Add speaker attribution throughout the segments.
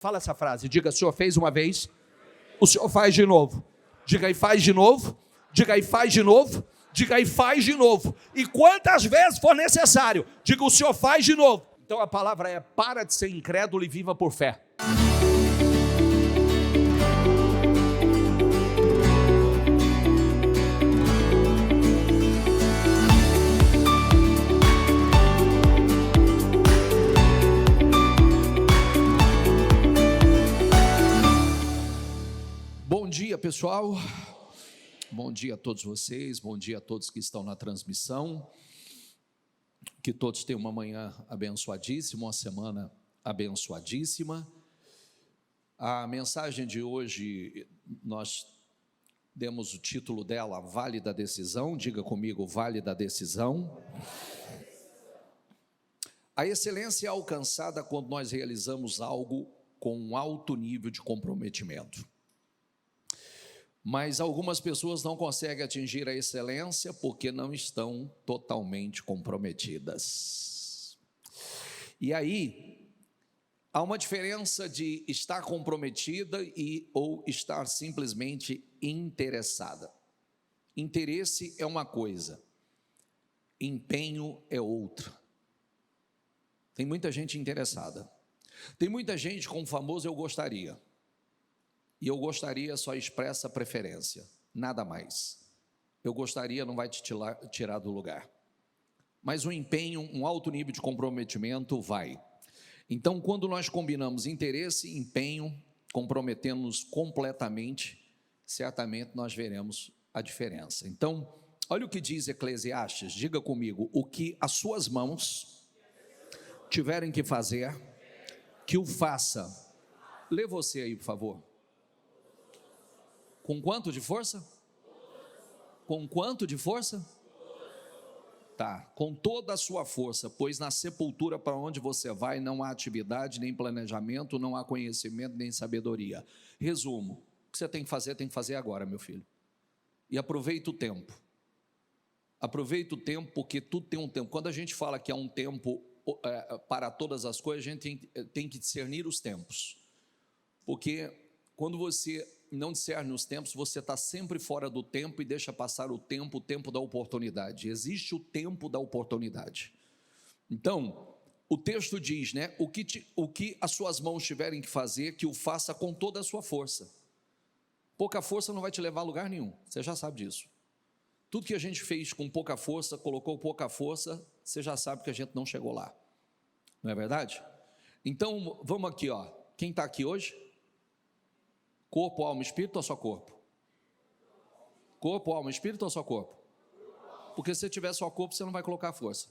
Speaker 1: Fala essa frase, diga: o Senhor fez uma vez, o Senhor faz de novo. Diga aí, faz de novo. Diga aí, faz de novo. Diga aí, faz de novo. E quantas vezes for necessário, diga: o Senhor faz de novo. Então a palavra é: para de ser incrédulo e viva por fé. Bom dia, pessoal. Bom dia a todos vocês, bom dia a todos que estão na transmissão. Que todos tenham uma manhã abençoadíssima, uma semana abençoadíssima. A mensagem de hoje, nós demos o título dela, Vale da Decisão. Diga comigo, Vale da Decisão. A excelência é alcançada quando nós realizamos algo com um alto nível de comprometimento. Mas algumas pessoas não conseguem atingir a excelência porque não estão totalmente comprometidas. E aí, há uma diferença de estar comprometida ou estar simplesmente interessada. Interesse é uma coisa, empenho é outra. Tem muita gente interessada. Tem muita gente com o famoso "eu gostaria". E eu gostaria só expressa preferência, nada mais. Eu gostaria não vai te tirar do lugar. Mas o empenho, um alto nível de comprometimento vai. Então, quando nós combinamos interesse e empenho, comprometendo-nos completamente, certamente nós veremos a diferença. Então, olha o que diz Eclesiastes, diga comigo: o que as suas mãos tiverem que fazer, que o faça. Lê você aí, por favor. Com quanto de força? Com quanto de força? Tá, com toda a sua força, pois na sepultura para onde você vai não há atividade, nem planejamento, não há conhecimento, nem sabedoria. Resumo, o que você tem que fazer agora, meu filho. E aproveita o tempo. Aproveita o tempo, porque tudo tem um tempo. Quando a gente fala que há um tempo para todas as coisas, a gente tem que discernir os tempos. Porque quando você não discerne os tempos, você está sempre fora do tempo e deixa passar o tempo da oportunidade. Existe o tempo da oportunidade. Então, o texto diz, né, o que as suas mãos tiverem que fazer, que o faça com toda a sua força. Pouca força não vai te levar a lugar nenhum, você já sabe disso. Tudo que a gente fez com pouca força, colocou pouca força, você já sabe que a gente não chegou lá. Não é verdade? Então, vamos aqui, ó. Quem está aqui hoje? Corpo, alma, espírito ou só corpo? Corpo, alma, espírito ou só corpo? Porque se tiver só corpo, você não vai colocar força.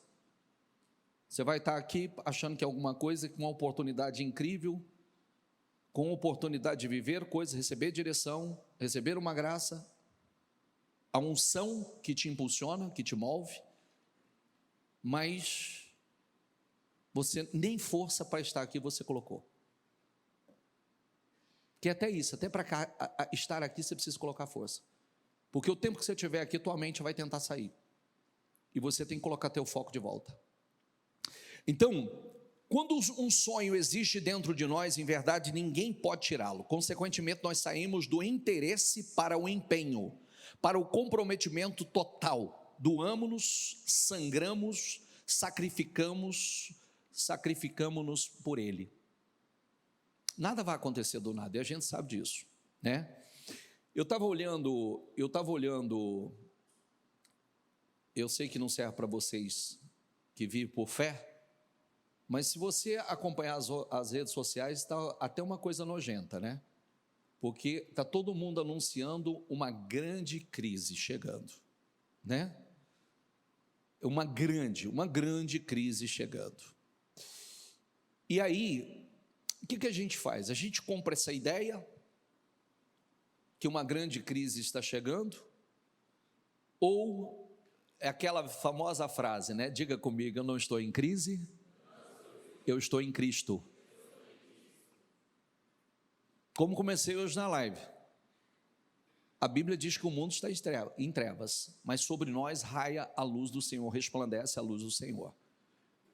Speaker 1: Você vai estar aqui achando que é alguma coisa, com uma oportunidade incrível, com oportunidade de viver coisas, receber direção, receber uma graça, a unção que te impulsiona, que te move, mas você nem força para estar aqui você colocou. Que até isso, até para estar aqui você precisa colocar força. Porque o tempo que você tiver aqui, tua mente vai tentar sair. E você tem que colocar teu foco de volta. Então, quando um sonho existe dentro de nós, em verdade, ninguém pode tirá-lo. Consequentemente, nós saímos do interesse para o empenho, para o comprometimento total. Doamos-nos, sangramos, sacrificamos-nos por ele. Nada vai acontecer do nada, e a gente sabe disso, né? Eu estava olhando, eu sei que não serve para vocês que vivem por fé, mas se você acompanhar as redes sociais, está até uma coisa nojenta, né? Porque está todo mundo anunciando uma grande crise chegando, né? Uma grande crise chegando. E aí, o que a gente faz? A gente compra essa ideia que uma grande crise está chegando, ou é aquela famosa frase, né? Diga comigo: eu não estou em crise, eu estou em Cristo. Como comecei hoje na live, a Bíblia diz que o mundo está em trevas, mas sobre nós raia a luz do Senhor, resplandece a luz do Senhor.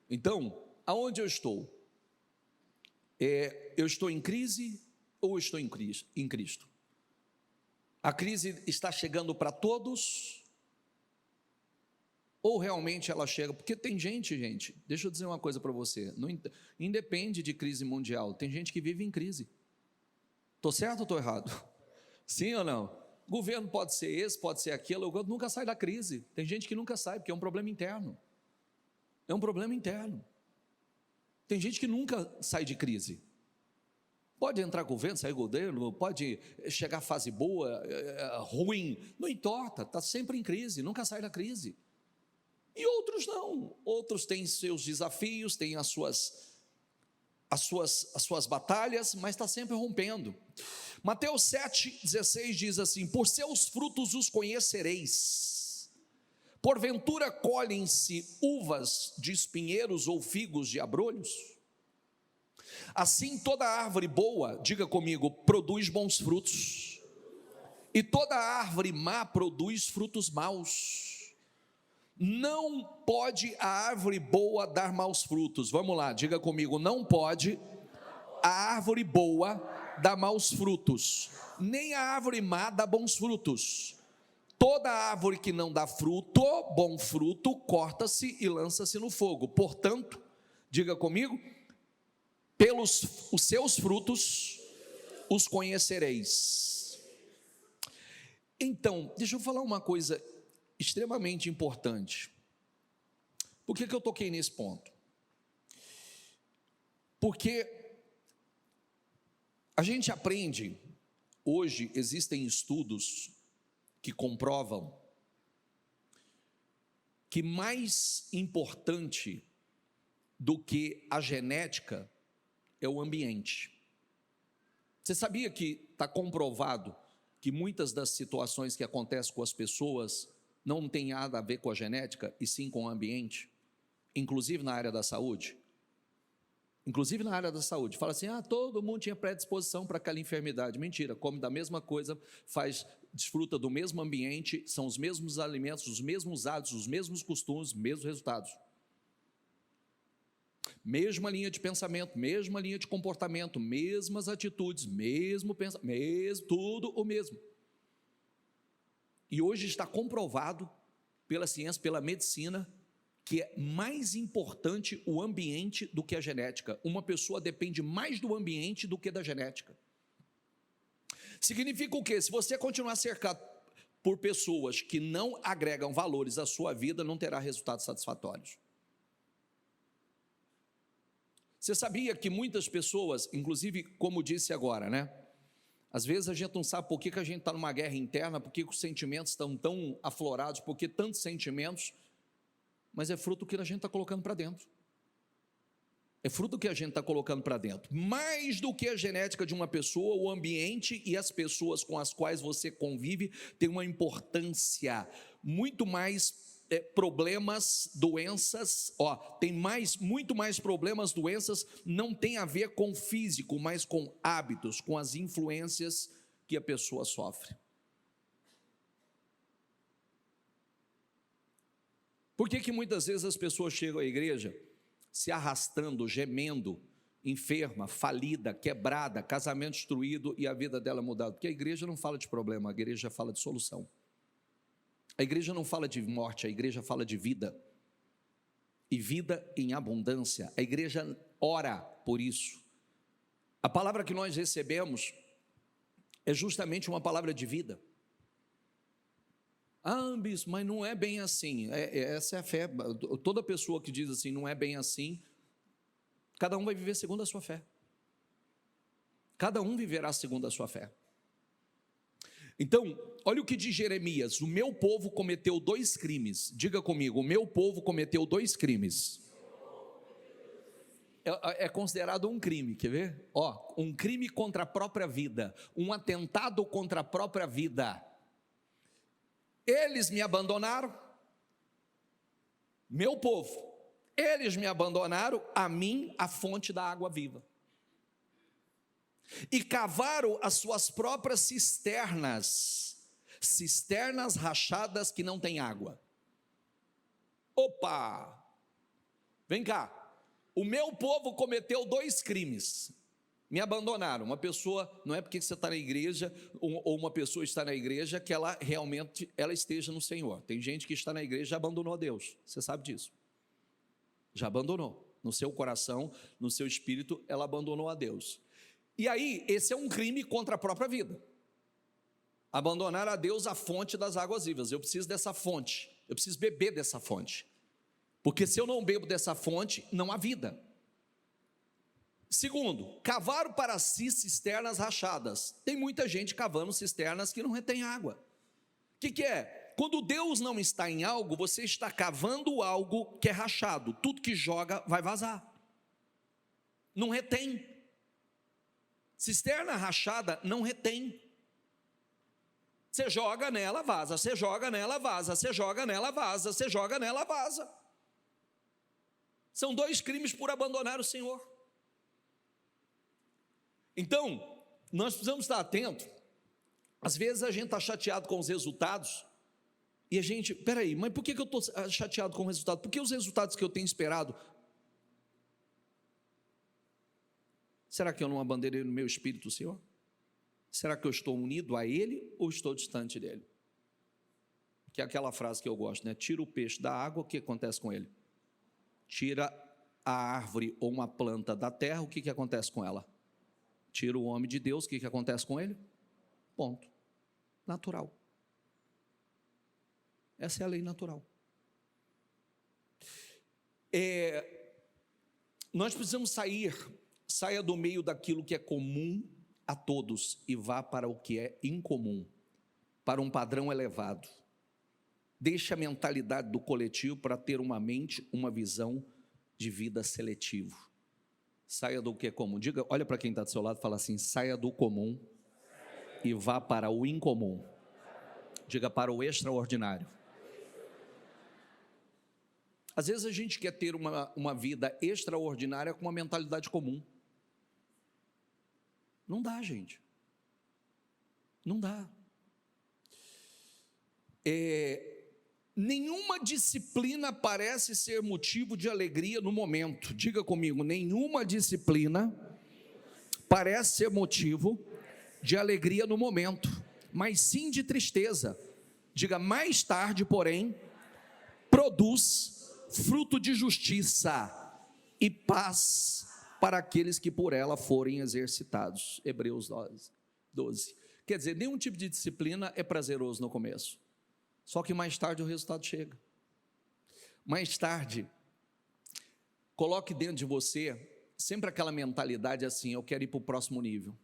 Speaker 1: Então, aonde eu estou? Eu estou em crise ou estou em Cristo? A crise está chegando para todos ou realmente ela chega? Porque tem gente, deixa eu dizer uma coisa para você, não independe de crise mundial, tem gente que vive em crise. Estou certo ou estou errado? Sim ou não? O governo pode ser esse, pode ser aquilo, nunca sai da crise. Tem gente que nunca sai, porque é um problema interno. É um problema interno. Tem gente que nunca sai de crise. Pode entrar governo, sair governo, pode chegar fase boa, ruim, não importa, está sempre em crise, nunca sai da crise. E outros não, outros têm seus desafios, têm as suas batalhas, mas está sempre rompendo. Mateus 7,16 diz assim: por seus frutos os conhecereis. Porventura colhem-se uvas de espinheiros ou figos de abrolhos? Assim toda árvore boa, diga comigo, produz bons frutos, e toda árvore má produz frutos maus. Não pode a árvore boa dar maus frutos. Vamos lá, diga comigo, não pode a árvore boa dar maus frutos, nem a árvore má dá bons frutos. Toda árvore que não dá fruto, bom fruto, corta-se e lança-se no fogo. Portanto, diga comigo, pelos os seus frutos os conhecereis. Então, deixa eu falar uma coisa extremamente importante. Por que eu toquei nesse ponto? Porque a gente aprende, hoje existem estudos que comprovam que mais importante do que a genética é o ambiente. Você sabia que está comprovado que muitas das situações que acontecem com as pessoas não tem nada a ver com a genética, e sim com o ambiente, inclusive na área da saúde? Inclusive na área da saúde, fala assim, todo mundo tinha predisposição para aquela enfermidade. Mentira, come da mesma coisa, desfruta do mesmo ambiente, são os mesmos alimentos, os mesmos hábitos, os mesmos costumes, os mesmos resultados. Mesma linha de pensamento, mesma linha de comportamento, mesmas atitudes, mesmo pensamento, tudo o mesmo. E hoje está comprovado pela ciência, pela medicina, que é mais importante o ambiente do que a genética. Uma pessoa depende mais do ambiente do que da genética. Significa o quê? Se você continuar cercado por pessoas que não agregam valores à sua vida, não terá resultados satisfatórios. Você sabia que muitas pessoas, inclusive, como disse agora, às vezes a gente não sabe por que a gente está numa guerra interna, por que os sentimentos estão tão aflorados, por que tantos sentimentos, mas é fruto do que a gente está colocando para dentro. É fruto do que a gente está colocando para dentro. Mais do que a genética de uma pessoa, o ambiente e as pessoas com as quais você convive tem uma importância muito mais. Problemas, doenças, muito mais problemas, doenças, não tem a ver com o físico, mas com hábitos, com as influências que a pessoa sofre. Por que muitas vezes as pessoas chegam à igreja se arrastando, gemendo, enferma, falida, quebrada, casamento destruído e a vida dela mudada? Porque a igreja não fala de problema, a igreja fala de solução. A igreja não fala de morte, a igreja fala de vida, e vida em abundância. A igreja ora por isso. A palavra que nós recebemos é justamente uma palavra de vida. Bispo, mas não é bem assim. Essa é a fé. Toda pessoa que diz assim, não é bem assim, cada um vai viver segundo a sua fé. Cada um viverá segundo a sua fé. Então, olha o que diz Jeremias: o meu povo cometeu 2 crimes. Diga comigo, o meu povo cometeu 2 crimes. É considerado um crime, quer ver? Um crime contra a própria vida, um atentado contra a própria vida. Eles me abandonaram, meu povo, eles me abandonaram, a mim, a fonte da água viva. E cavaram as suas próprias cisternas rachadas que não têm água. Vem cá, o meu povo cometeu 2 crimes. Me abandonaram. Uma pessoa, não é porque você está na igreja, ou uma pessoa está na igreja, que ela realmente esteja no Senhor. Tem gente que está na igreja e já abandonou a Deus. Você sabe disso. Já abandonou. No seu coração, no seu espírito, ela abandonou a Deus. E aí, esse é um crime contra a própria vida. Abandonar a Deus a fonte das águas vivas. Eu preciso dessa fonte. Eu preciso beber dessa fonte. Porque se eu não bebo dessa fonte, não há vida. Segundo, cavaram para si cisternas rachadas. Tem muita gente cavando cisternas que não retém água. O que é? Quando Deus não está em algo, você está cavando algo que é rachado. Tudo que joga vai vazar. Não retém. Cisterna rachada não retém. Você joga nela, vaza. Você joga nela, vaza. Você joga nela, vaza. Você joga nela, vaza. São 2 crimes por abandonar o Senhor. Então, nós precisamos estar atentos. Às vezes a gente está chateado com os resultados, e a gente, peraí, mas por que eu estou chateado com o resultado? Porque os resultados que eu tenho esperado, será que eu não abandonei no meu espírito o Senhor? Será que eu estou unido a Ele, ou estou distante dEle? Que é aquela frase que eu gosto, né? Tira o peixe da água, o que acontece com ele? Tira a árvore ou uma planta da terra, o que acontece com ela? Tira o homem de Deus, o que acontece com ele? Ponto. Natural. Essa é a lei natural. Nós precisamos saia do meio daquilo que é comum a todos e vá para o que é incomum, para um padrão elevado. Deixe a mentalidade do coletivo para ter uma mente, uma visão de vida seletivo. Saia do que é comum. Diga, olha para quem está do seu lado e fala assim: saia do comum e vá para o incomum. Diga, para o extraordinário. Às vezes a gente quer ter uma vida extraordinária com uma mentalidade comum. Não dá, gente. Não dá. Nenhuma disciplina parece ser motivo de alegria no momento. Diga comigo, nenhuma disciplina parece ser motivo de alegria no momento, mas sim de tristeza. Diga, mais tarde, porém, produz fruto de justiça e paz para aqueles que por ela forem exercitados. Hebreus 12. Quer dizer, nenhum tipo de disciplina é prazeroso no começo. Só que mais tarde o resultado chega. Mais tarde, coloque dentro de você sempre aquela mentalidade assim: eu quero ir para o próximo nível.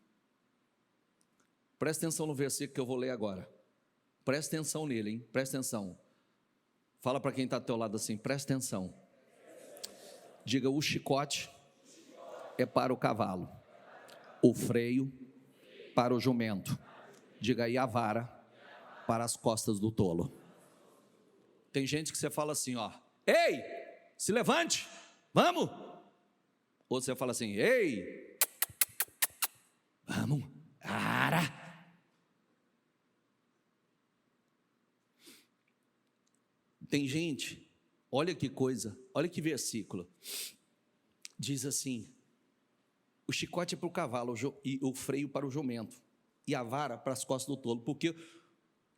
Speaker 1: Presta atenção no versículo que eu vou ler agora. Presta atenção nele, hein? Presta atenção. Fala para quem está do teu lado assim: presta atenção. Diga, o chicote é para o cavalo, o freio para o jumento. Diga, e a vara para as costas do tolo. Tem gente que você fala assim, ó: ei, se levante, vamos. Ou você fala assim: ei, vamos, ara. Tem gente, olha que coisa, olha que versículo, diz assim: o chicote é para o cavalo e o freio para o jumento, e a vara para as costas do tolo. Porque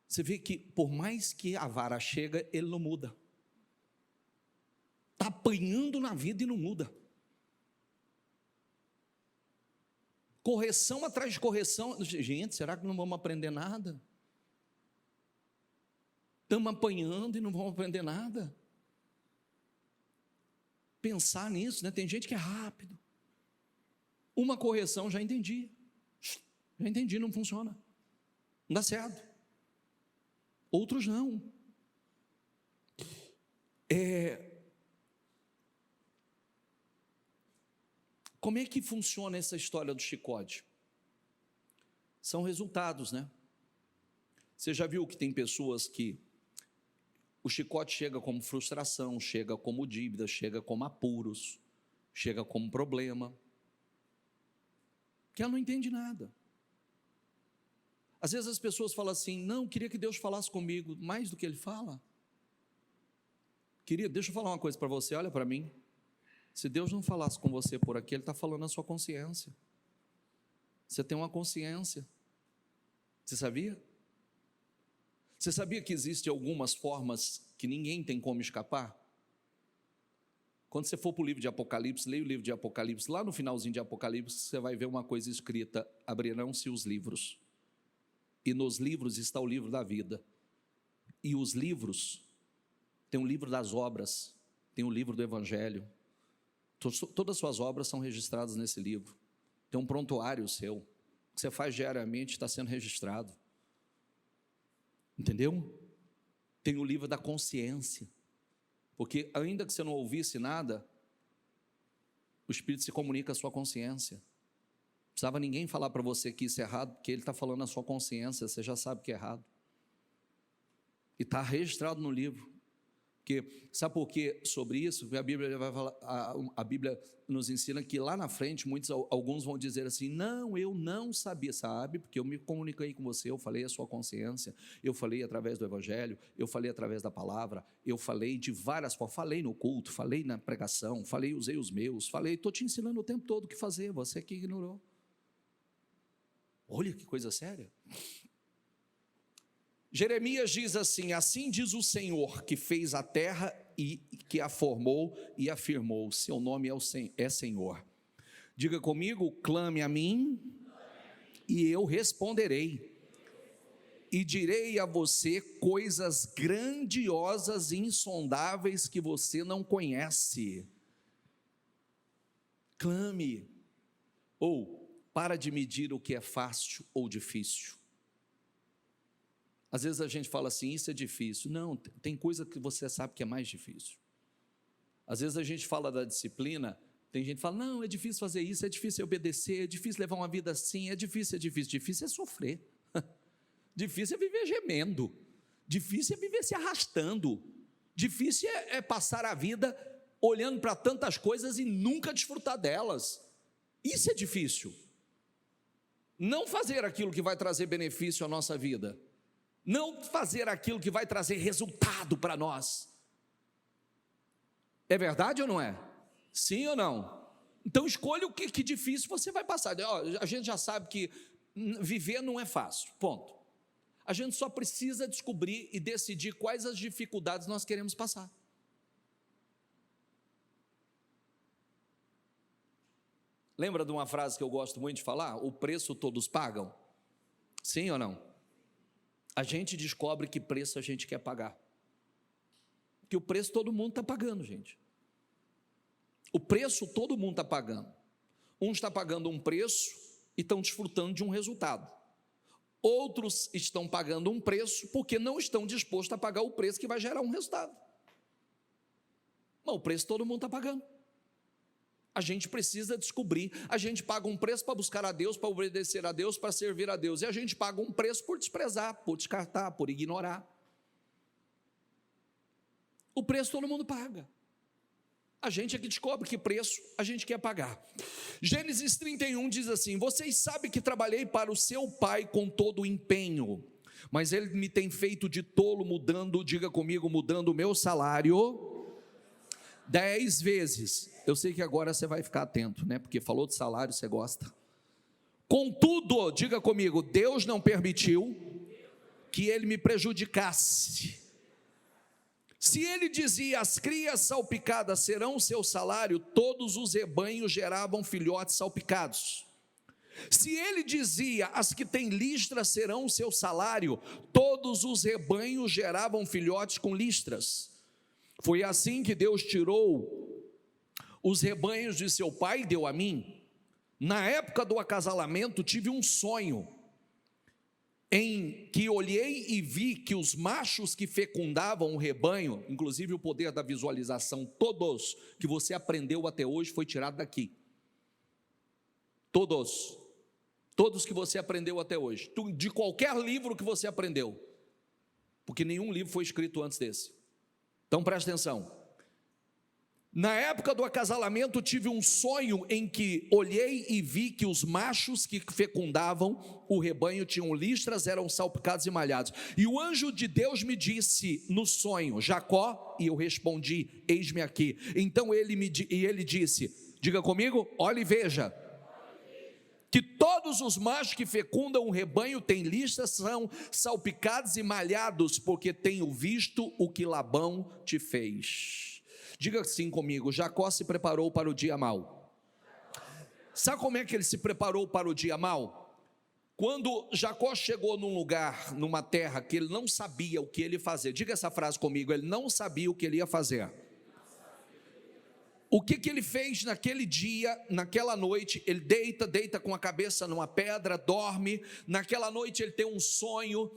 Speaker 1: você vê que por mais que a vara chega, ele não muda. Está apanhando na vida e não muda. Correção atrás de correção. Gente, será que não vamos aprender nada? Estamos apanhando e não vamos aprender nada. Pensar nisso, né? Tem gente que é rápido. Uma correção, já entendi, não funciona, não dá certo. Outros não. Como é que funciona essa história do chicote? São resultados, né? Você já viu que tem pessoas que o chicote chega como frustração, chega como dívida, chega como apuros, chega como problema, que ela não entende nada. Às vezes as pessoas falam assim: não, queria que Deus falasse comigo mais do que Ele fala. Querido, deixa eu falar uma coisa para você, olha para mim. Se Deus não falasse com você por aqui, Ele está falando na sua consciência. Você tem uma consciência. Você sabia? Você sabia que existem algumas formas que ninguém tem como escapar? Quando você for para o livro de Apocalipse, leia o livro de Apocalipse, lá no finalzinho de Apocalipse, você vai ver uma coisa escrita: abrirão-se os livros, e nos livros está o livro da vida, e os livros, tem o livro das obras, tem o livro do Evangelho, todas as suas obras são registradas nesse livro, tem um prontuário seu, o que você faz diariamente está sendo registrado, entendeu? Tem o livro da consciência, porque ainda que você não ouvisse nada, o Espírito se comunica à sua consciência. Não precisava ninguém falar para você que isso é errado, porque ele está falando na sua consciência, você já sabe que é errado. E está registrado no livro. Porque, sabe por que sobre isso? Porque a Bíblia vai falar, a Bíblia nos ensina que lá na frente, alguns vão dizer assim: não, eu não sabia, sabe? Porque eu me comuniquei com você, eu falei a sua consciência, eu falei através do Evangelho, eu falei através da palavra, eu falei de várias formas, falei no culto, falei na pregação, falei, usei os meus, falei, estou te ensinando o tempo todo o que fazer, você que ignorou. Olha que coisa séria. Jeremias diz assim: assim diz o Senhor, que fez a terra e que a formou e afirmou, seu nome é Senhor. Diga comigo: clame a mim e eu responderei, e direi a você coisas grandiosas e insondáveis que você não conhece. Clame, ou para de medir o que é fácil ou difícil. Às vezes a gente fala assim: isso é difícil. Não, tem coisa que você sabe que é mais difícil. Às vezes a gente fala da disciplina, tem gente que fala: não, é difícil fazer isso, é difícil obedecer, é difícil levar uma vida assim, é difícil. Difícil é sofrer, difícil é viver gemendo, difícil é viver se arrastando, difícil é passar a vida olhando para tantas coisas e nunca desfrutar delas. Isso é difícil. Não fazer aquilo que vai trazer benefício à nossa vida, não fazer aquilo que vai trazer resultado para nós. É verdade ou não é? Sim ou não? Então escolha o que difícil você vai passar. A gente já sabe que viver não é fácil, ponto. A gente só precisa descobrir e decidir quais as dificuldades nós queremos passar. Lembra de uma frase que eu gosto muito de falar? O preço todos pagam? Sim ou não? A gente descobre que preço a gente quer pagar, porque o preço todo mundo está pagando, gente. O preço todo mundo está pagando. Uns está pagando um preço e estão desfrutando de um resultado. Outros estão pagando um preço porque não estão dispostos a pagar o preço que vai gerar um resultado. Mas o preço todo mundo está pagando. A gente precisa descobrir. A gente paga um preço para buscar a Deus, para obedecer a Deus, para servir a Deus, e a gente paga um preço por desprezar, por descartar, por ignorar. O preço todo mundo paga. A gente é que descobre que preço a gente quer pagar. Gênesis 31 diz assim: vocês sabem que trabalhei para o seu pai com todo o empenho, mas ele me tem feito de tolo, diga comigo, mudando o meu salário 10 vezes. Eu sei que agora você vai ficar atento, né? Porque falou de salário, você gosta. Contudo, diga comigo, Deus não permitiu que ele me prejudicasse. Se ele dizia: as crias salpicadas serão o seu salário, todos os rebanhos geravam filhotes salpicados. Se ele dizia: as que têm listras serão o seu salário, todos os rebanhos geravam filhotes com listras. Foi assim que Deus tirou os rebanhos de seu pai e deu a mim. Na época do acasalamento tive um sonho, em que olhei e vi que os machos que fecundavam o rebanho, inclusive o poder da visualização, todos que você aprendeu até hoje foi tirado daqui. Todos que você aprendeu até hoje, de qualquer livro que você aprendeu, porque nenhum livro foi escrito antes desse. Então presta atenção. Na época do acasalamento tive um sonho em que olhei e vi que os machos que fecundavam o rebanho tinham listras, eram salpicados e malhados. E o anjo de Deus me disse no sonho: Jacó, e eu respondi: eis-me aqui. Então ele disse, diga comigo, olha e veja. que todos os machos que fecundam um rebanho têm listas, são salpicados e malhados, porque tenho visto o que Labão te fez. Diga assim comigo: Jacó se preparou para o dia mau. Sabe como é que ele se preparou para o dia mau? Quando Jacó chegou num lugar, numa terra que ele não sabia o que ele ia fazer. Diga essa frase comigo: ele não sabia o que ele ia fazer. O que ele fez naquele dia, naquela noite? Ele deita com a cabeça numa pedra, dorme. Naquela noite ele tem um sonho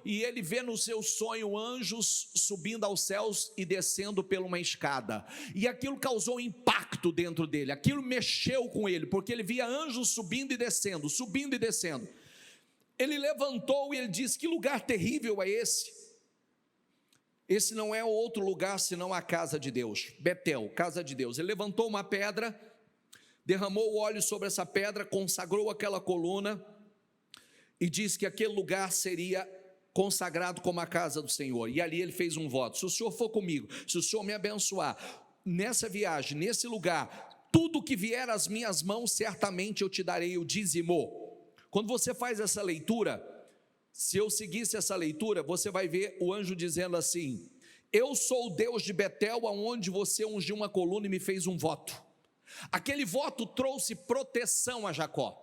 Speaker 1: e ele vê no seu sonho anjos subindo aos céus e descendo por uma escada. E aquilo causou impacto dentro dele, aquilo mexeu com ele, porque ele via anjos subindo e descendo, subindo e descendo. Ele levantou e ele disse: que lugar terrível é esse? Esse não é outro lugar senão a casa de Deus, Betel, casa de Deus. Ele levantou uma pedra, derramou óleo sobre essa pedra, consagrou aquela coluna e disse que aquele lugar seria consagrado como a casa do Senhor. E ali ele fez um voto: se o Senhor for comigo, se o Senhor me abençoar nessa viagem, nesse lugar, tudo que vier às minhas mãos, certamente eu te darei o dízimo. Quando você faz essa leitura, se eu seguisse essa leitura, você vai ver o anjo dizendo assim: eu sou o Deus de Betel, aonde você ungiu uma coluna e me fez um voto. Aquele voto trouxe proteção a Jacó.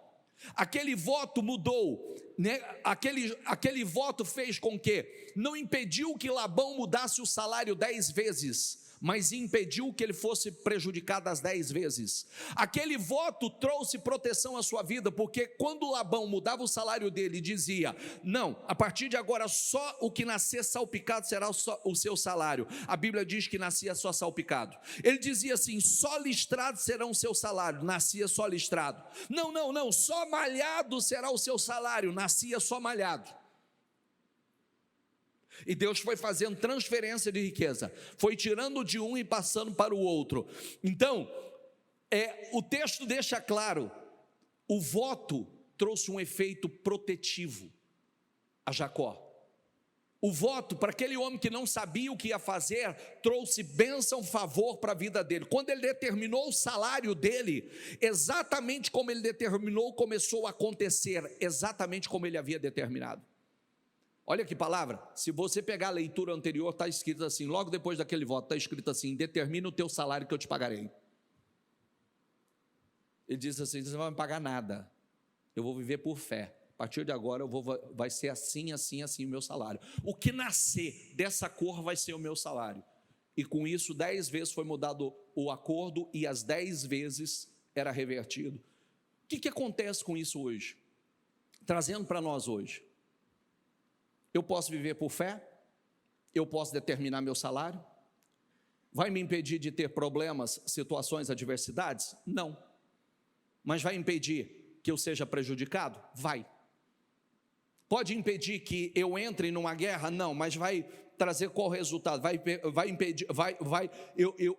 Speaker 1: Aquele voto mudou, né? Aquele voto fez com que não impediu que Labão mudasse o salário 10 vezes, mas impediu que ele fosse prejudicado as 10 vezes. Aquele voto trouxe proteção à sua vida, porque quando Labão mudava o salário dele e dizia: não, a partir de agora só o que nascer salpicado será o seu salário. A Bíblia diz que nascia só salpicado. Ele dizia assim: só listrado será o seu salário, nascia só listrado. Não, só malhado será o seu salário, nascia só malhado. E Deus foi fazendo transferência de riqueza, foi tirando de um e passando para o outro. Então, o texto deixa claro, o voto trouxe um efeito protetivo a Jacó. O voto, para aquele homem que não sabia o que ia fazer, trouxe bênção, favor para a vida dele. Quando ele determinou o salário dele, exatamente como ele determinou, começou a acontecer, exatamente como ele havia determinado. Olha que palavra, se você pegar a leitura anterior, está escrito assim, logo depois daquele voto, está escrito assim: determina o teu salário que eu te pagarei. Ele diz assim: você não vai me pagar nada, eu vou viver por fé, a partir de agora vai ser assim o meu salário. O que nascer dessa cor vai ser o meu salário. E com isso 10 vezes foi mudado o acordo e as 10 vezes era revertido. O que acontece com isso hoje? Trazendo para nós hoje. Eu posso viver por fé? Eu posso determinar meu salário? Vai me impedir de ter problemas, situações, adversidades? Não. Mas vai impedir que eu seja prejudicado? Vai. Pode impedir que eu entre numa guerra? Não, mas vai trazer qual resultado? Vai impedir,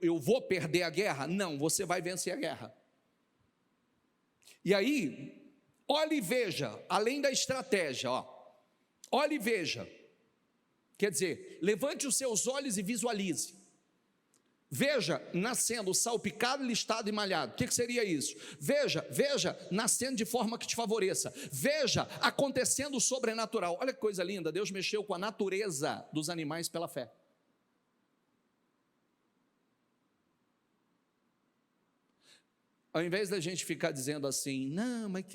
Speaker 1: eu vou perder a guerra? Não, você vai vencer a guerra. E aí, olhe e veja, além da estratégia, olhe e veja, quer dizer, levante os seus olhos e visualize. Veja nascendo salpicado, listado e malhado. O que seria isso? Veja nascendo de forma que te favoreça. Veja acontecendo o sobrenatural. Olha que coisa linda, Deus mexeu com a natureza dos animais pela fé. Ao invés da gente ficar dizendo assim: não, mas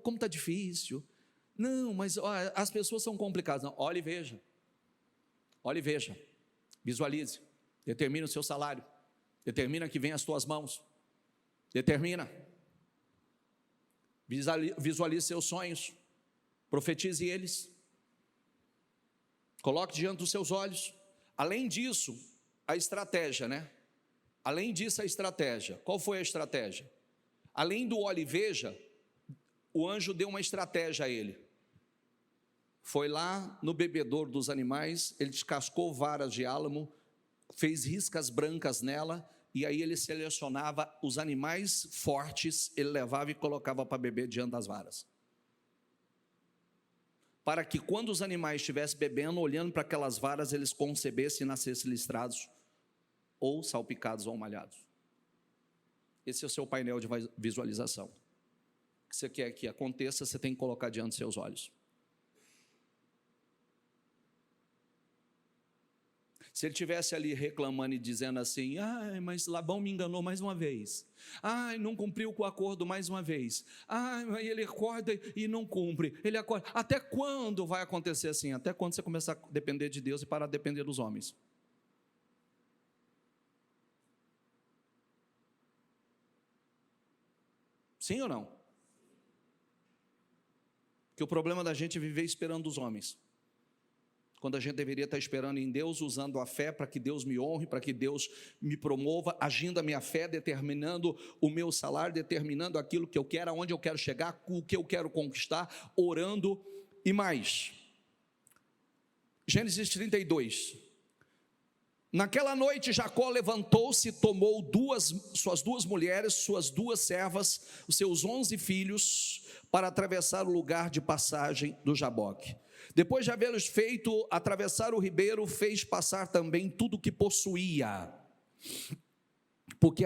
Speaker 1: como está difícil. Não, mas as pessoas são complicadas. Não, olhe e veja, visualize, determine o seu salário, determina que vem às tuas mãos, determina, visualize seus sonhos, profetize eles, coloque diante dos seus olhos. Além disso, a estratégia, Além disso, a estratégia. Qual foi a estratégia? Além do olhe e veja, o anjo deu uma estratégia a ele. Foi lá no bebedouro dos animais, ele descascou varas de álamo, fez riscas brancas nela, e aí ele selecionava os animais fortes, ele levava e colocava para beber diante das varas. Para que quando os animais estivessem bebendo, olhando para aquelas varas, eles concebessem e nascessem listrados, ou salpicados ou malhados. Esse é o seu painel de visualização. que você quer que aconteça, você tem que colocar diante dos seus olhos. Se ele estivesse ali reclamando e dizendo assim: ai, mas Labão me enganou mais uma vez, ai, não cumpriu com o acordo mais uma vez, ai, ele acorda e não cumpre, ele acorda. Até quando vai acontecer assim? Até quando você começar a depender de Deus e parar de depender dos homens? Sim ou não? Que o problema da gente é viver esperando os homens, quando a gente deveria estar esperando em Deus, usando a fé para que Deus me honre, para que Deus me promova, agindo a minha fé, determinando o meu salário, determinando aquilo que eu quero, aonde eu quero chegar, o que eu quero conquistar, orando e mais. Gênesis 32. Naquela noite Jacó levantou-se, tomou suas duas mulheres, suas duas servas, os seus 11 filhos, para atravessar o lugar de passagem do Jaboque. Depois de havê-los feito atravessar o ribeiro, fez passar também tudo o que possuía, porque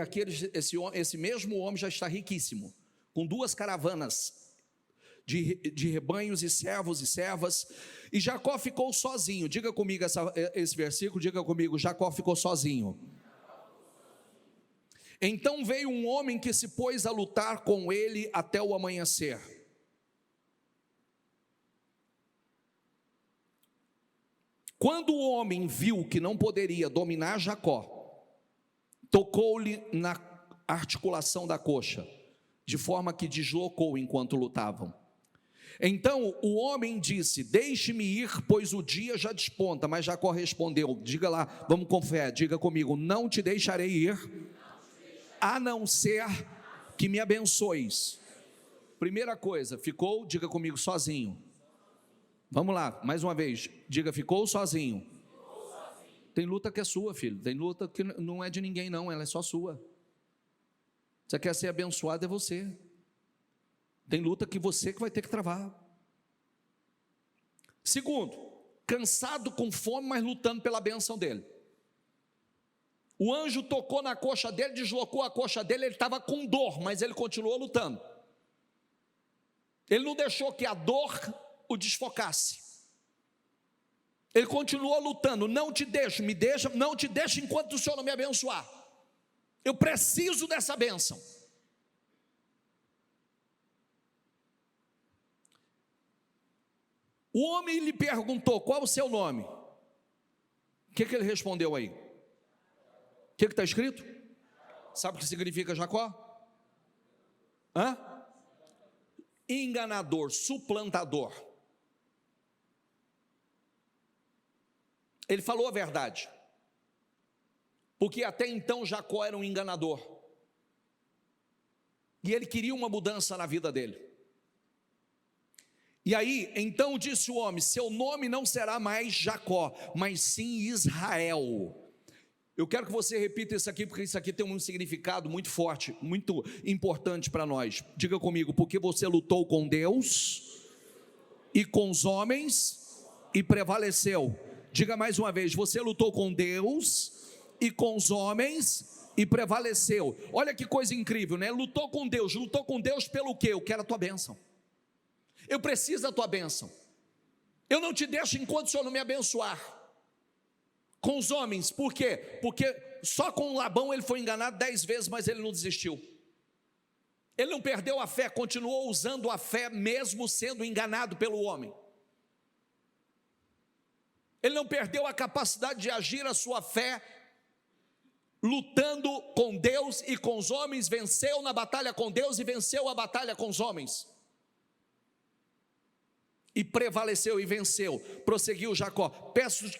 Speaker 1: esse mesmo homem já está riquíssimo, com 2 caravanas de rebanhos e servos e servas, e Jacó ficou sozinho. Diga comigo esse versículo, diga comigo: Jacó ficou sozinho. Então veio um homem que se pôs a lutar com ele até o amanhecer. Quando o homem viu que não poderia dominar Jacó, tocou-lhe na articulação da coxa, de forma que deslocou enquanto lutavam. Então o homem disse: deixe-me ir, pois o dia já desponta. Mas Jacó respondeu, diga lá, vamos com fé, diga comigo: não te deixarei ir, a não ser que me abençoes. Primeira coisa, ficou, diga comigo, sozinho. Vamos lá, mais uma vez, diga: ficou sozinho. Tem luta que é sua, filho, tem luta que não é de ninguém não, ela é só sua. Você quer ser abençoado, é você. Tem luta que você que vai ter que travar. Segundo, cansado, com fome, mas lutando pela bênção dele. O anjo tocou na coxa dele, deslocou a coxa dele, ele estava com dor, mas ele continuou lutando. Ele não deixou que a dor o desfocasse. Ele continuou lutando: não te deixo, não te deixo enquanto o Senhor não me abençoar. Eu preciso dessa bênção. O homem lhe perguntou: qual o seu nome? O que ele respondeu aí? O que está escrito? Sabe o que significa Jacó? Enganador, suplantador. Ele falou a verdade, porque até então Jacó era um enganador, e ele queria uma mudança na vida dele. E aí, então disse o homem: seu nome não será mais Jacó, mas sim Israel. Eu quero que você repita isso aqui, porque isso aqui tem um significado muito forte, muito importante para nós. Diga comigo: porque você lutou com Deus e com os homens e prevaleceu. Diga mais uma vez: você lutou com Deus e com os homens e prevaleceu. Olha que coisa incrível, né? Lutou com Deus pelo quê? Eu quero a tua bênção. Eu preciso da tua bênção. Eu não te deixo enquanto o Senhor não me abençoar. Com os homens, por quê? Porque só com Labão ele foi enganado 10 vezes, mas ele não desistiu. Ele não perdeu a fé, continuou usando a fé mesmo sendo enganado pelo homem. Ele não perdeu a capacidade de agir a sua fé, lutando com Deus e com os homens, venceu na batalha com Deus e venceu a batalha com os homens. E prevaleceu e venceu. Prosseguiu Jacó: peço-te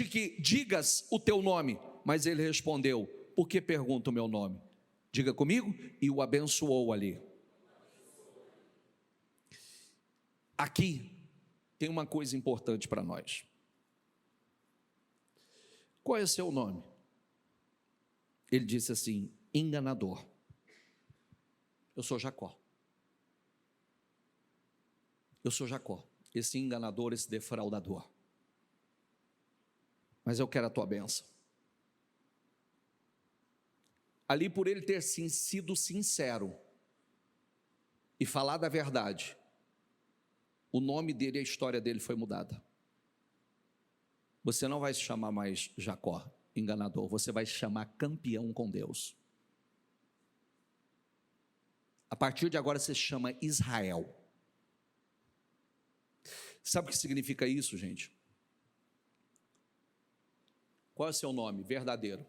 Speaker 1: que digas o teu nome. Mas ele respondeu: por que pergunta o meu nome? Diga comigo: e o abençoou ali. Aqui tem uma coisa importante para nós. Qual é o seu nome? Ele disse assim: enganador. Eu sou Jacó. Eu sou Jacó, esse enganador, esse defraudador. Mas eu quero a tua bênção. ali por ele ter sido sincero e falar da verdade, o nome dele e a história dele foi mudada. Você não vai se chamar mais Jacó, enganador, você vai se chamar campeão com Deus. A partir de agora você se chama Israel. Sabe o que significa isso, gente? Qual é o seu nome verdadeiro?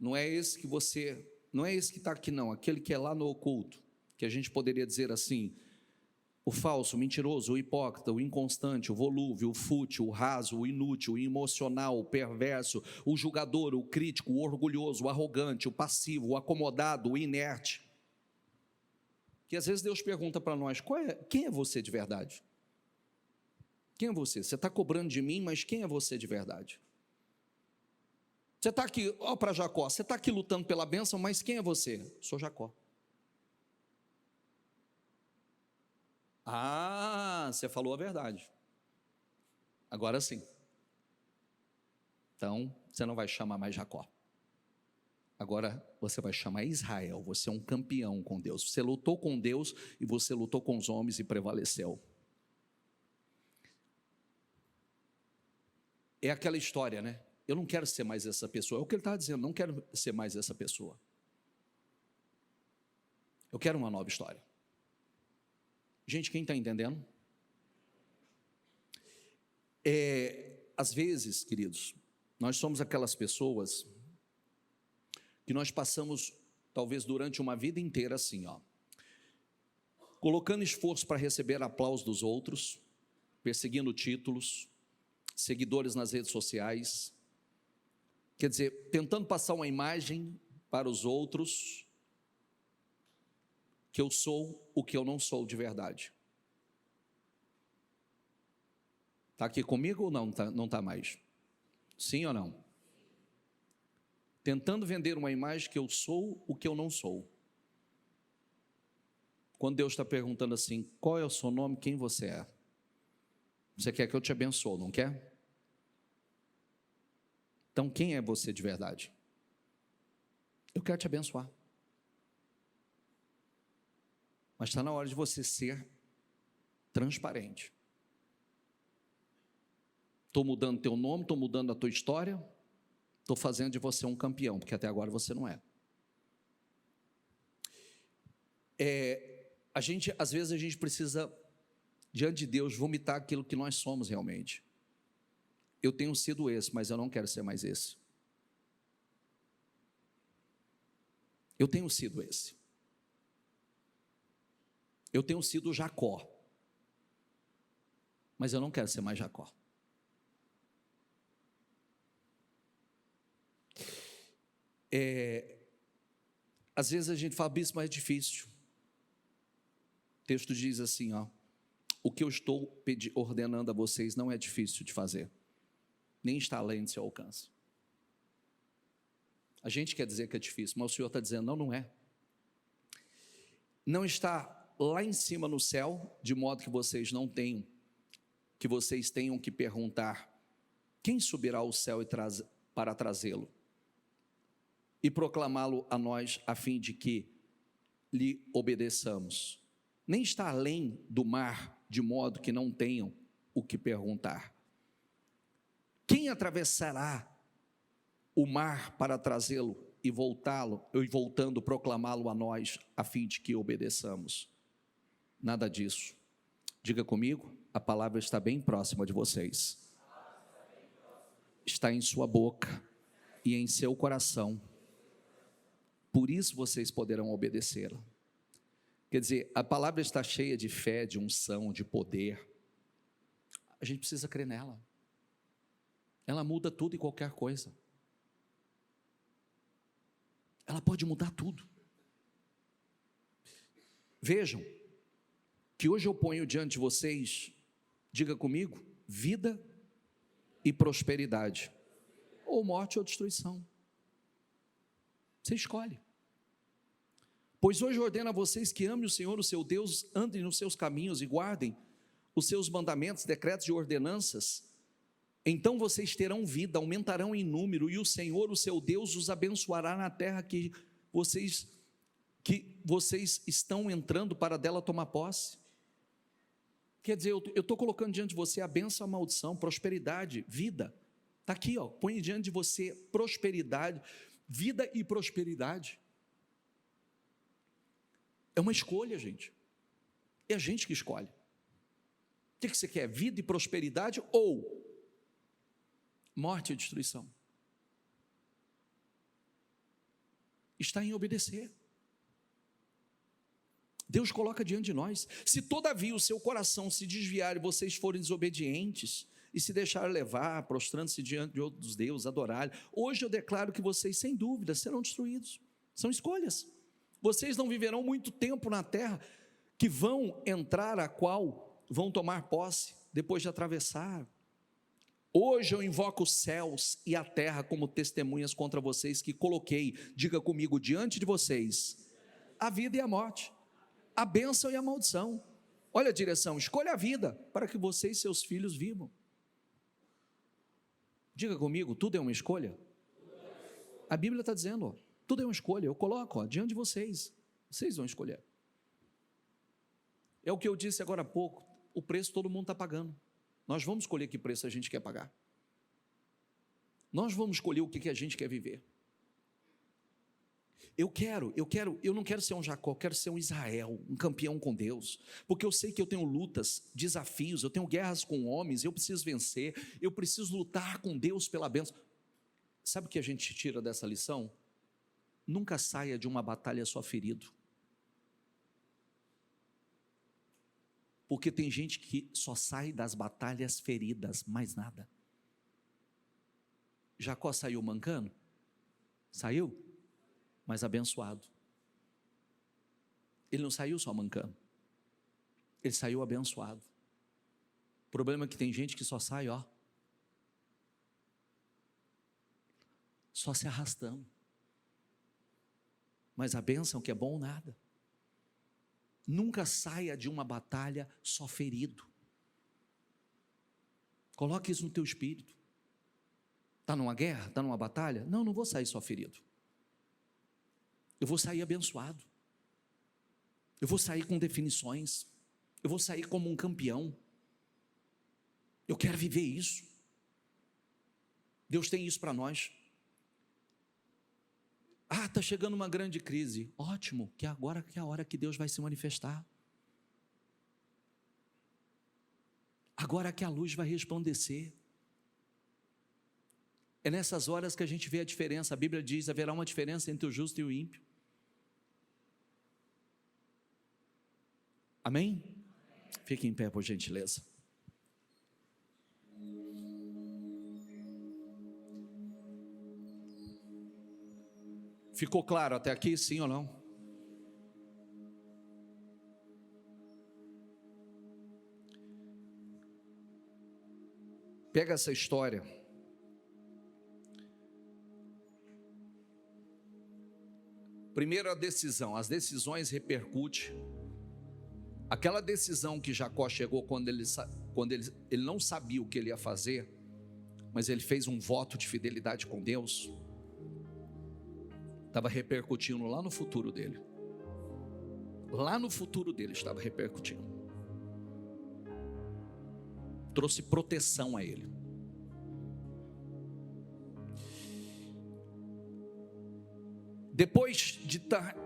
Speaker 1: Não é esse que está aqui não, aquele que é lá no oculto, que a gente poderia dizer assim, o falso, o mentiroso, o hipócrita, o inconstante, o volúvel, o fútil, o raso, o inútil, o emocional, o perverso, o julgador, o crítico, o orgulhoso, o arrogante, o passivo, o acomodado, o inerte. Que às vezes Deus pergunta para nós, quem é você de verdade? Quem é você? Você está cobrando de mim, mas quem é você de verdade? Você está aqui, para Jacó, você está aqui lutando pela bênção, mas quem é você? Sou Jacó. Ah, você falou a verdade. Agora sim. Então, você não vai chamar mais Jacó. Agora você vai chamar Israel. Você é um campeão com Deus. Você lutou com Deus e você lutou com os homens e prevaleceu. É aquela história, né? Eu não quero ser mais essa pessoa. É o que ele estava dizendo, não quero ser mais essa pessoa. Eu quero uma nova história. Gente, quem está entendendo? Às vezes, queridos, nós somos aquelas pessoas que nós passamos, talvez durante uma vida inteira assim, colocando esforço para receber aplauso dos outros, perseguindo títulos, seguidores nas redes sociais, quer dizer, tentando passar uma imagem para os outros, que eu sou o que eu não sou de verdade. Está aqui comigo ou não está mais? Sim ou não? Tentando vender uma imagem que eu sou o que eu não sou. Quando Deus está perguntando assim, qual é o seu nome, quem você é? Você quer que eu te abençoe, não quer? Então quem é você de verdade? Eu quero te abençoar. Mas está na hora de você ser transparente. Estou mudando teu nome, estou mudando a tua história, estou fazendo de você um campeão, porque até agora você não é. Às vezes a gente precisa, diante de Deus, vomitar aquilo que nós somos realmente. Eu tenho sido esse, mas eu não quero ser mais esse. Eu tenho sido esse. Eu tenho sido Jacó, mas eu não quero ser mais Jacó. Às vezes a gente fala, bispo, mas é difícil. O texto diz assim, o que eu estou ordenando a vocês não é difícil de fazer, nem está além do seu alcance. A gente quer dizer que é difícil, mas o Senhor está dizendo, não é. Não está lá em cima no céu, de modo que vocês tenham que perguntar, quem subirá ao céu para trazê-lo? E proclamá-lo a nós, a fim de que lhe obedeçamos. Nem está além do mar, de modo que não tenham o que perguntar. Quem atravessará o mar para trazê-lo e voltando proclamá-lo a nós, a fim de que obedeçamos? Nada disso. Diga comigo, a palavra está bem próxima de vocês. Está em sua boca e em seu coração. Por isso vocês poderão obedecê-la. Quer dizer, a palavra está cheia de fé, de unção, de poder. A gente precisa crer nela. Ela muda tudo e qualquer coisa. Ela pode mudar tudo. Vejam, que hoje eu ponho diante de vocês, diga comigo, vida e prosperidade, ou morte ou destruição. Você escolhe. Pois hoje eu ordeno a vocês que amem o Senhor, o seu Deus, andem nos seus caminhos e guardem os seus mandamentos, decretos e ordenanças, Então vocês terão vida, aumentarão em número, e o Senhor, o seu Deus, os abençoará na terra que vocês estão entrando para dela tomar posse. Quer dizer, eu estou colocando diante de você a bênção, a maldição, prosperidade, vida. Está aqui, ó, põe diante de você prosperidade, vida e prosperidade. É uma escolha, gente. É a gente que escolhe. O que você quer? Vida e prosperidade ou morte e destruição? Está em obedecer. Deus coloca diante de nós. Se todavia o seu coração se desviar e vocês forem desobedientes e se deixar levar, prostrando-se diante de outros deuses, adorarem, hoje eu declaro que vocês, sem dúvida, serão destruídos. São escolhas. Vocês não viverão muito tempo na terra que vão entrar, a qual vão tomar posse depois de atravessar. Hoje eu invoco os céus e a terra como testemunhas contra vocês, que coloquei, diga comigo, diante de vocês, a vida e a morte, a bênção e a maldição. Olha a direção, escolha a vida, para que você e seus filhos vivam. Diga comigo, tudo é uma escolha? A Bíblia está dizendo, ó, tudo é uma escolha. Eu coloco, ó, diante de vocês, vocês vão escolher. É o que eu disse agora há pouco, o preço todo mundo está pagando. Nós vamos escolher que preço a gente quer pagar. Nós vamos escolher o que a gente quer viver. Eu não quero ser um Jacó, eu quero ser um Israel, um campeão com Deus, porque eu sei que eu tenho lutas, desafios, eu tenho guerras com homens, eu preciso vencer, eu preciso lutar com Deus pela bênção. Sabe o que a gente tira dessa lição? Nunca saia de uma batalha só ferido. Porque tem gente que só sai das batalhas feridas, mais nada. Jacó saiu mancando? Saiu, mas abençoado. Ele não saiu só mancando, ele saiu abençoado. O problema é que tem gente que só sai, ó, só se arrastando. Mas a bênção que é bom, nada. Nunca saia de uma batalha só ferido. Coloque isso no teu espírito. Está numa guerra? Está numa batalha? Não vou sair só ferido. Eu vou sair abençoado. Eu vou sair com definições. Eu vou sair como um campeão. Eu quero viver isso. Deus tem isso para nós. Está chegando uma grande crise. Ótimo, que agora que é a hora que Deus vai se manifestar. Agora que a luz vai resplandecer. É nessas horas que a gente vê a diferença. A Bíblia diz, haverá uma diferença entre o justo e o ímpio. Amém? Fique em pé, por gentileza. Ficou claro até aqui, sim ou não? Pega essa história. Primeira decisão, as decisões repercutem. Aquela decisão que Jacó chegou quando ele não sabia o que ele ia fazer, mas ele fez um voto de fidelidade com Deus, estava repercutindo lá no futuro dele. Lá no futuro dele estava repercutindo. Trouxe proteção a ele. Depois de estar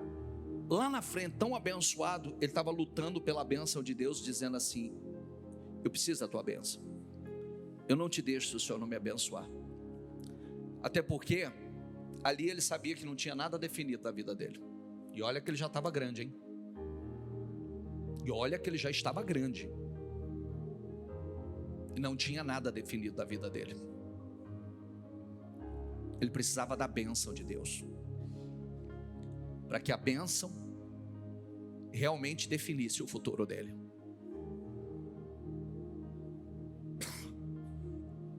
Speaker 1: lá na frente, tão abençoado, ele estava lutando pela bênção de Deus, dizendo assim: eu preciso da tua bênção. Eu não te deixo se o Senhor não me abençoar. Até porque ali ele sabia que não tinha nada definido da vida dele. E olha que ele já estava grande, hein? E olha que ele já estava grande. E não tinha nada definido da vida dele. Ele precisava da bênção de Deus, para que a bênção realmente definisse o futuro dele.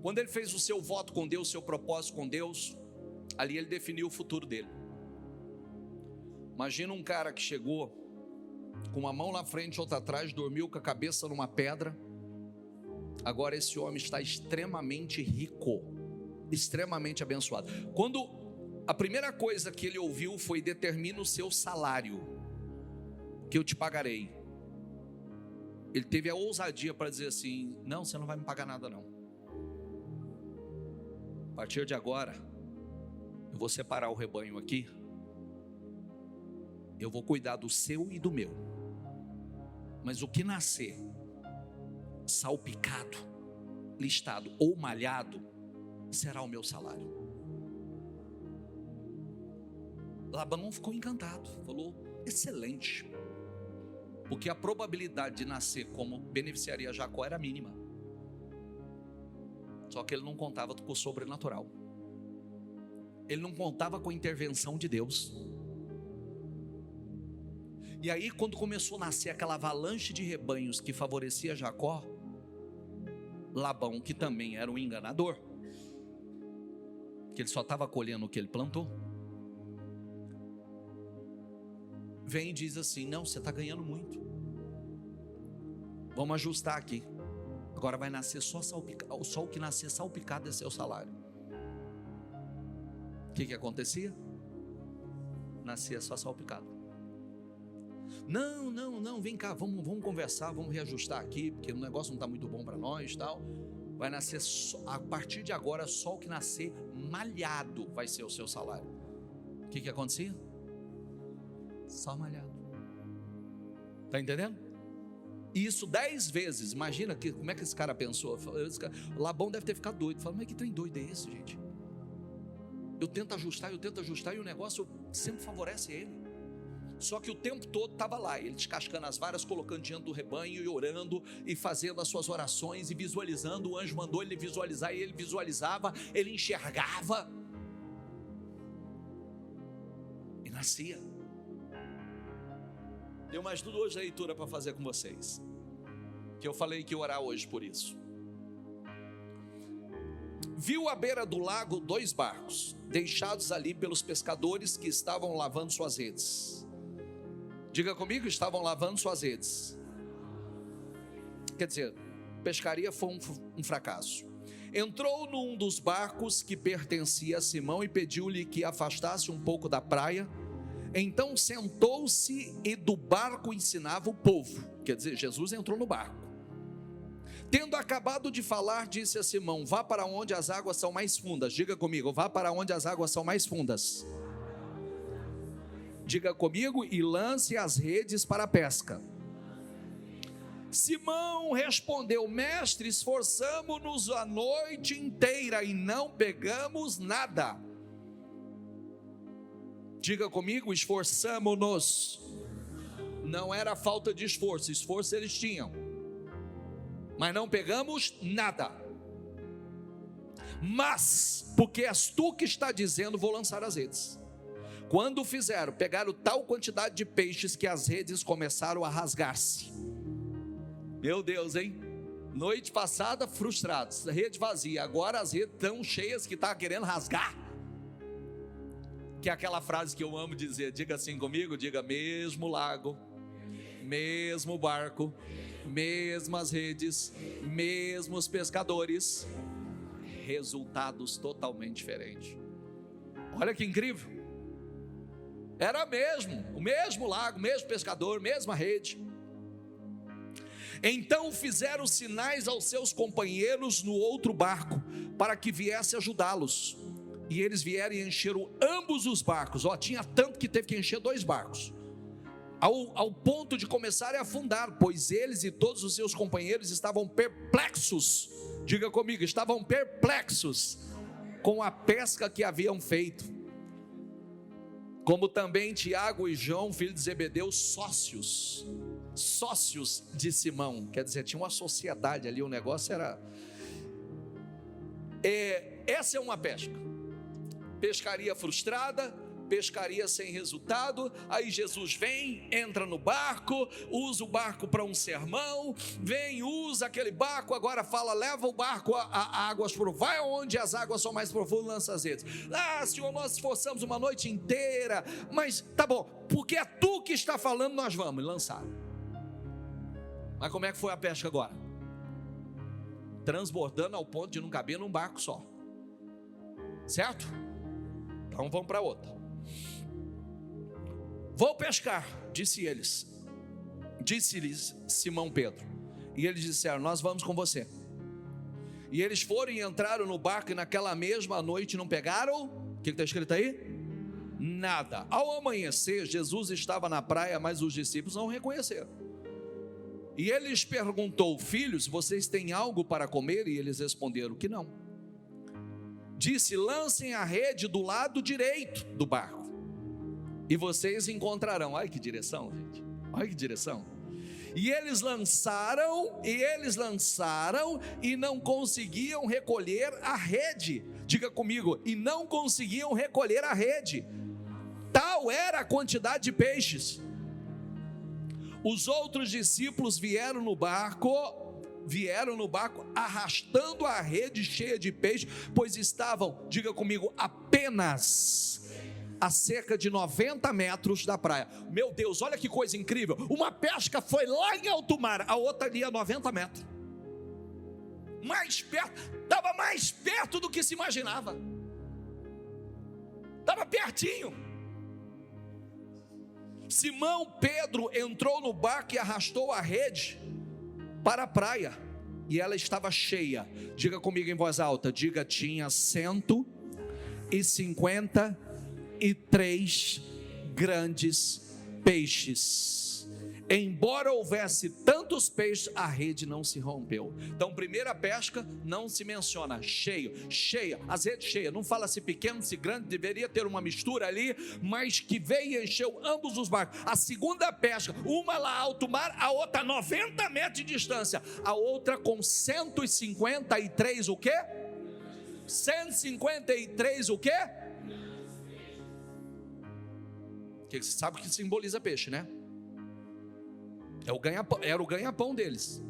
Speaker 1: Quando ele fez o seu voto com Deus, o seu propósito com Deus, ali ele definiu o futuro dele. Imagina um cara que chegou com uma mão na frente e outra atrás, dormiu com a cabeça numa pedra, Agora esse homem está extremamente rico, extremamente abençoado. Quando a primeira coisa que ele ouviu foi: determina o seu salário, que eu te pagarei. Ele teve a ousadia para dizer assim: não, você não vai me pagar nada não. A partir de agora, eu vou separar o rebanho aqui, eu vou cuidar do seu e do meu, mas o que nascer salpicado, listado ou malhado, será o meu salário. Labão ficou encantado, falou: excelente, porque a probabilidade de nascer como beneficiaria Jacó era mínima. Só que ele não contava com o sobrenatural, ele não contava com a intervenção de Deus. E aí, quando começou a nascer aquela avalanche de rebanhos que favorecia Jacó, Labão, que também era um enganador, que ele só estava colhendo o que ele plantou, vem e diz assim: não, você está ganhando muito, vamos ajustar aqui. Agora vai nascer só o que nascer salpicado é seu salário. O que acontecia? Nascia só salpicado. Não, vem cá, vamos conversar, vamos reajustar aqui, porque o negócio não está muito bom para nós, tal. Vai nascer a partir de agora só o que nascer malhado vai ser o seu salário. O que acontecia? Só malhado. Está entendendo? E isso 10 vezes. Imagina como é que esse cara pensou. Labão deve ter ficado doido. Falou: mas que trem doido é esse, gente? Eu tento ajustar e o negócio sempre favorece ele. Só que o tempo todo estava lá, ele descascando as varas, colocando diante do rebanho e orando e fazendo as suas orações e visualizando. O anjo mandou ele visualizar e ele visualizava, ele enxergava e nascia. Tenho mais 2 leituras para fazer com vocês, que eu falei que ia orar hoje por isso. Viu à beira do lago 2 barcos, deixados ali pelos pescadores que estavam lavando suas redes. Diga comigo: estavam lavando suas redes. Quer dizer, pescaria foi um fracasso. Entrou num dos barcos que pertencia a Simão e pediu-lhe que afastasse um pouco da praia. Então sentou-se e do barco ensinava o povo. Quer dizer, Jesus entrou no barco. Tendo acabado de falar, disse a Simão: vá para onde as águas são mais fundas. Diga comigo: vá para onde as águas são mais fundas. Diga comigo: e lance as redes para a pesca. Simão respondeu: mestre, esforçamo-nos a noite inteira e não pegamos nada. Diga comigo: esforçamo-nos. Não era falta de esforço, esforço eles tinham, mas não pegamos nada. Mas, porque és tu que está dizendo, vou lançar as redes. Quando fizeram, pegaram tal quantidade de peixes que as redes começaram a rasgar-se. Meu Deus, hein? Noite passada frustrados, rede vazia, agora as redes tão cheias que está querendo rasgar. Que é aquela frase que eu amo dizer. Diga assim comigo: diga: mesmo lago, mesmo barco, mesmas redes, mesmos pescadores, resultados totalmente diferentes. Olha que incrível. Era o mesmo lago, mesmo pescador, mesma rede. Então fizeram sinais aos seus companheiros no outro barco, para que viesse ajudá-los. E eles vieram e encheram ambos os barcos. Tinha tanto que teve que encher 2 barcos, ao ponto de começarem a afundar, pois eles e todos os seus companheiros estavam perplexos. Diga comigo: estavam perplexos com a pesca que haviam feito. Como também Tiago e João, filho de Zebedeu, sócios de Simão. Quer dizer, tinha uma sociedade ali, o negócio era... Essa é uma pesca. Pescaria frustrada, pescaria sem resultado. Aí Jesus vem, entra no barco, usa o barco para um sermão, vem, usa aquele barco, agora fala: leva o barco a águas profundas, vai onde as águas são mais profundas, lança as redes. Senhor, nós esforçamos uma noite inteira, mas tá bom, porque é tu que está falando, nós vamos lançar. Mas como é que foi a pesca agora? transbordando ao ponto de não caber num barco só. Certo? Então vamos para outra. Vou pescar, disse-lhes Simão Pedro. E eles disseram: nós vamos com você. E eles foram e entraram no barco, e naquela mesma noite não pegaram, o que está escrito aí? Nada. Ao amanhecer, Jesus estava na praia, mas os discípulos não o reconheceram. E ele lhes perguntou: filhos, vocês têm algo para comer? E eles responderam que não. Disse: lancem a rede do lado direito do barco, e vocês encontrarão. Olha que direção, gente. Olha que direção. E eles lançaram, e não conseguiam recolher a rede. Diga comigo: e não conseguiam recolher a rede. Tal era a quantidade de peixes. Os outros discípulos vieram no barco arrastando a rede cheia de peixe, pois estavam, diga comigo, apenas a cerca de 90 metros da praia. Meu Deus, olha que coisa incrível. Uma pesca foi lá em alto mar, a outra ali a 90 metros. Mais perto, estava mais perto do que se imaginava. Estava pertinho. Simão Pedro entrou no barco e arrastou a rede para a praia, e ela estava cheia. Diga comigo em voz alta, diga: tinha 153 grandes peixes. Embora houvesse tantos peixes, a rede não se rompeu. Então, primeira pesca, não se menciona cheia, as redes cheias, não fala se pequeno, se grande, deveria ter uma mistura ali, mas que veio e encheu ambos os barcos. A segunda pesca, uma lá alto mar, a outra a 90 metros de distância, a outra com 153 o quê? 153 o quê? Que você sabe que simboliza peixe, né? Era o ganha-pão deles.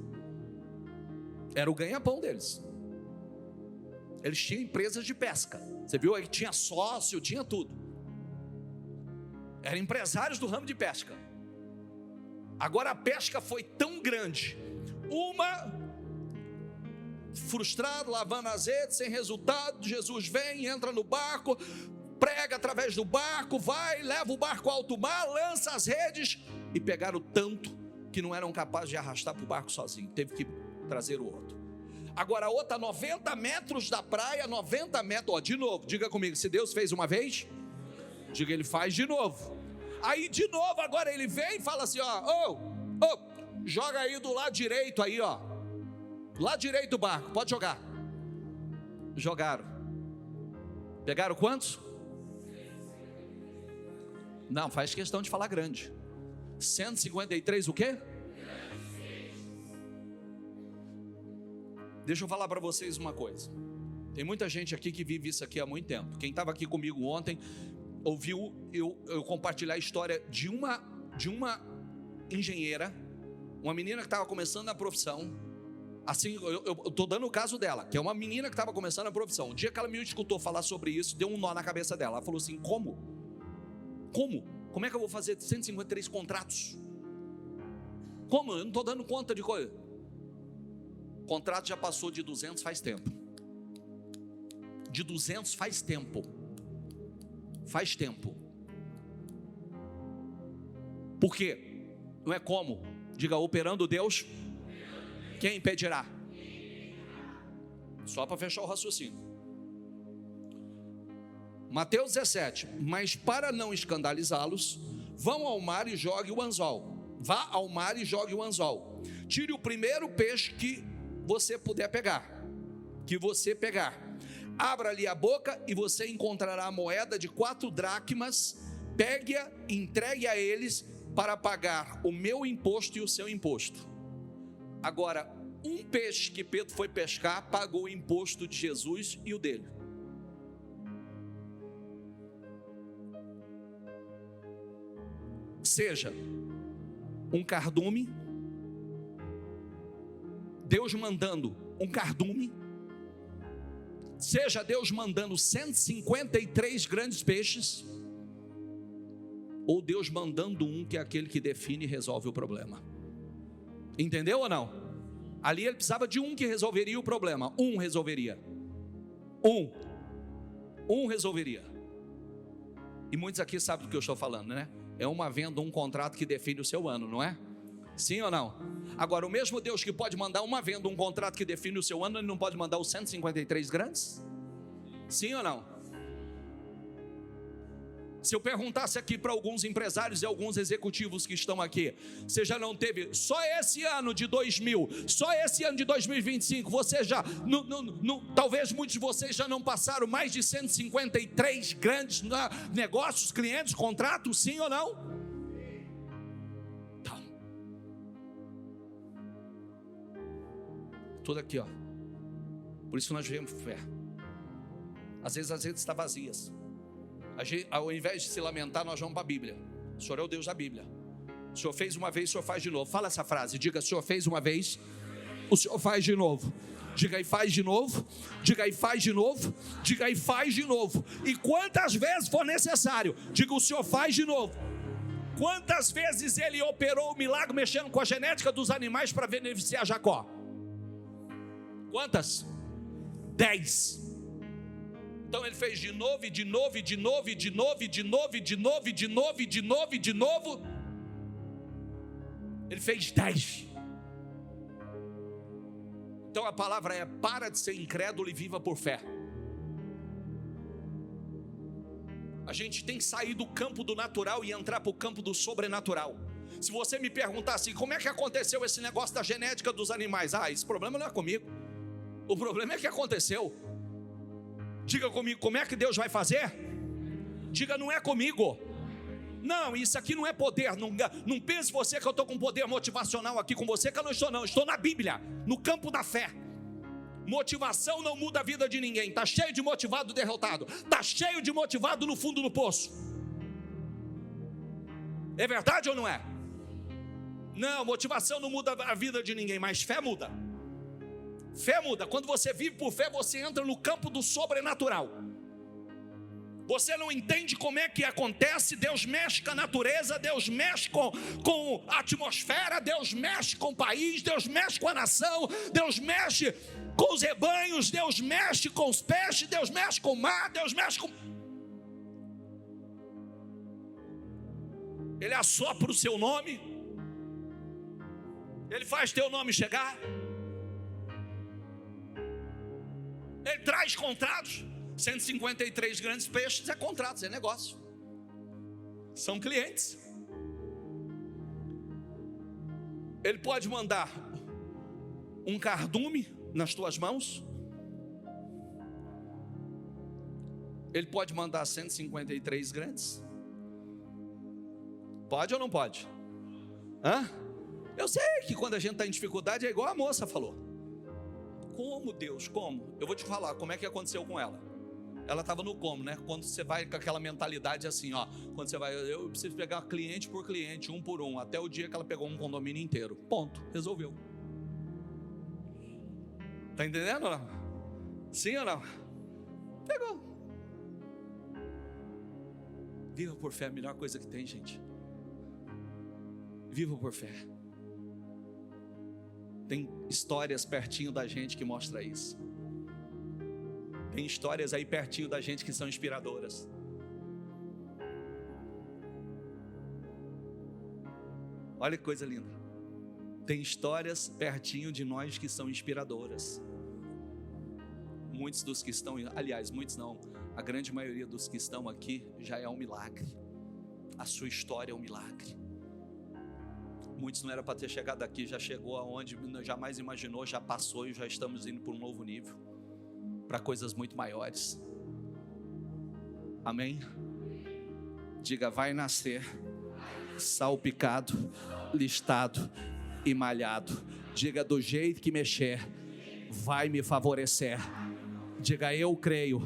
Speaker 1: Era o ganha-pão deles. Eles tinham empresas de pesca. Você viu aí? Tinha sócio, tinha tudo. Eram empresários do ramo de pesca. Agora a pesca foi tão grande. Uma frustrado, lavando azeite, sem resultado. Jesus vem, entra no barco, prega através do barco, vai, leva o barco ao alto mar, lança as redes, e pegaram tanto que não eram capazes de arrastar para o barco sozinho, teve que trazer o outro. Agora a outra 90 metros da praia, 90 metros, de novo, diga comigo, se Deus fez uma vez, diga, Ele faz de novo. Aí de novo, agora Ele vem e fala assim, joga aí do lado direito aí, do lado direito do barco, pode jogar. Jogaram. Pegaram quantos? Não, faz questão de falar grande. 153 o quê? Deixa eu falar para vocês uma coisa. Tem muita gente aqui que vive isso aqui há muito tempo. Quem estava aqui comigo ontem ouviu eu compartilhar a história de uma engenheira, uma menina que estava começando a profissão. Assim, eu estou dando o caso dela, que é uma menina que estava começando a profissão. Um dia que ela me escutou falar sobre isso, deu um nó na cabeça dela. Ela falou assim: como? Como é que eu vou fazer 153 contratos? Como? Eu não estou dando conta de coisa. O contrato já passou de 200 faz tempo. De 200 faz tempo. Faz tempo. Por quê? Não é como? Diga, operando Deus, quem impedirá? Só para fechar o raciocínio. Mateus 17, mas para não escandalizá-los, vão ao mar e jogue o anzol. Vá ao mar e jogue o anzol. Tire o primeiro peixe que você puder pegar. Abra-lhe a boca e você encontrará a moeda de 4 dracmas. Pegue-a e entregue a eles para pagar o meu imposto e o seu imposto. Agora, um peixe que Pedro foi pescar pagou o imposto de Jesus e o dele. Seja um cardume, Deus mandando um cardume, seja Deus mandando 153 grandes peixes, ou Deus mandando um que é aquele que define e resolve o problema. Entendeu ou não? Ali ele precisava de um que resolveria o problema. Um resolveria. Um resolveria. E muitos aqui sabem do que eu estou falando, né? É uma venda, um contrato que define o seu ano, não é? Sim ou não? Agora, o mesmo Deus que pode mandar uma venda, um contrato que define o seu ano, ele não pode mandar os 153 grandes? Sim ou não? Se eu perguntasse aqui para alguns empresários e alguns executivos que estão aqui, você já não teve, só esse ano de 2000, só esse ano de 2025, você já, talvez muitos de vocês já não passaram mais de 153 grandes negócios, clientes, contratos, sim ou não? Então, tudo aqui, ó. Por isso nós vivemos fé. Às vezes as redes estão vazias. Ao invés de se lamentar, nós vamos para a Bíblia. O Senhor é o Deus da Bíblia. O Senhor fez uma vez, o Senhor faz de novo. Fala essa frase, diga: o Senhor fez uma vez, o Senhor faz de novo. Diga: e faz de novo. Diga: e faz de novo. Diga: e faz de novo. E quantas vezes for necessário, diga: o Senhor faz de novo. Quantas vezes ele operou o milagre mexendo com a genética dos animais para beneficiar Jacó? Quantas? 10. Então ele fez de novo, e de novo, e de novo, e de novo, e de novo, e de novo, e de novo, e de novo, e de novo. Ele fez 10. Então a palavra é: para de ser incrédulo e viva por fé. A gente tem que sair do campo do natural e entrar para o campo do sobrenatural. Se você me perguntar assim, como é que aconteceu esse negócio da genética dos animais? Esse problema não é comigo. O problema é que aconteceu. Diga comigo, como é que Deus vai fazer? Diga: não é comigo. Não, isso aqui não é poder. Não pense você que eu estou com poder motivacional aqui com você, que eu não estou, não. Estou na Bíblia, no campo da fé. Motivação não muda a vida de ninguém. Está cheio de motivado derrotado. Está cheio de motivado no fundo do poço. É verdade ou não é? Não, motivação não muda a vida de ninguém, mas fé muda. Fé muda. Quando você vive por fé, você entra no campo do sobrenatural. Você não entende como é que acontece. Deus mexe com a natureza, Deus mexe com a atmosfera, Deus mexe com o país, Deus mexe com a nação, Deus mexe com os rebanhos, Deus mexe com os peixes, Deus mexe com o mar, Deus mexe com... Ele assopra o seu nome, Ele faz teu nome chegar, Ele traz contratos. 153 grandes peixes é contratos, é negócio. São clientes. Ele pode mandar um cardume nas tuas mãos. Ele pode mandar 153 grandes. Pode ou não pode? Eu sei que quando a gente está em dificuldade é igual a moça falou. Como, Deus? Como? Eu vou te falar como é que aconteceu com ela. Ela estava no como, né? Quando você vai com aquela mentalidade assim, ó. Quando você vai, eu preciso pegar cliente por cliente, um por um. Até o dia que ela pegou um condomínio inteiro. Ponto, resolveu. Tá entendendo ou não? Sim ou não? Pegou. Viva por fé, a melhor coisa que tem, gente. Viva por fé. Tem histórias pertinho da gente que mostra isso. Tem histórias aí pertinho da gente que são inspiradoras. Olha que coisa linda. Tem histórias pertinho de nós que são inspiradoras. Muitos dos que estão, aliás, muitos não, a grande maioria dos que estão aqui já é um milagre. A sua história é um milagre. Muitos não era para ter chegado aqui, já chegou aonde jamais imaginou, já passou e já estamos indo para um novo nível, para coisas muito maiores. Amém? Diga: vai nascer salpicado, listado e malhado. Diga: do jeito que mexer, vai me favorecer. Diga: eu creio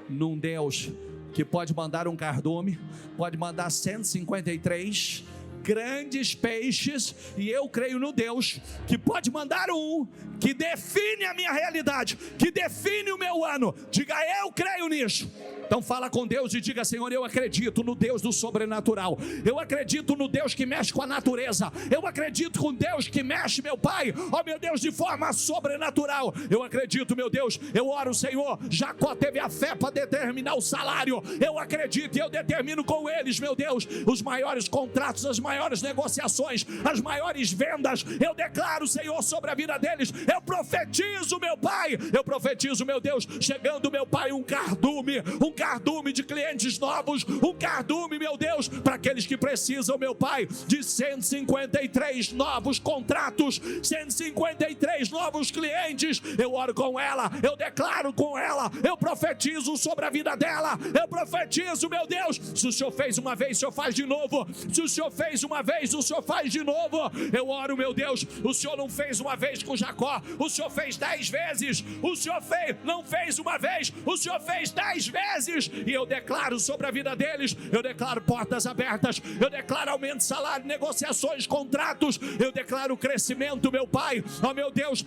Speaker 1: num Deus que pode mandar um cardume, pode mandar 153, grandes peixes, e eu creio no Deus que pode mandar um, que define a minha realidade, que define o meu ano. Diga, eu creio nisso. Então fala com Deus e diga: Senhor, eu acredito no Deus do sobrenatural, eu acredito no Deus que mexe com a natureza, eu acredito com Deus que mexe, meu Pai, ó meu Deus, de forma sobrenatural. Eu acredito, meu Deus, eu oro, Senhor. Jacó teve a fé para determinar o salário, eu acredito e eu determino com eles, meu Deus, os maiores contratos, as maiores negociações, as maiores vendas. Eu declaro, Senhor, sobre a vida deles. Eu profetizo, meu Pai, eu profetizo, meu Deus, chegando, meu Pai, um cardume de clientes novos, um cardume, meu Deus, para aqueles que precisam, meu Pai, de 153 novos contratos, 153 novos clientes. Eu oro com ela, eu declaro com ela, eu profetizo sobre a vida dela, eu profetizo, meu Deus. Se o Senhor fez uma vez, o Senhor faz de novo. Se o Senhor fez uma vez, o Senhor faz de novo. Eu oro, meu Deus, o Senhor não fez uma vez com Jacó, o Senhor fez 10 vezes. O Senhor não fez uma vez, o Senhor fez 10 vezes. E eu declaro sobre a vida deles, eu declaro portas abertas, eu declaro aumento de salário, negociações, contratos, eu declaro crescimento, meu Pai. Ó meu Deus,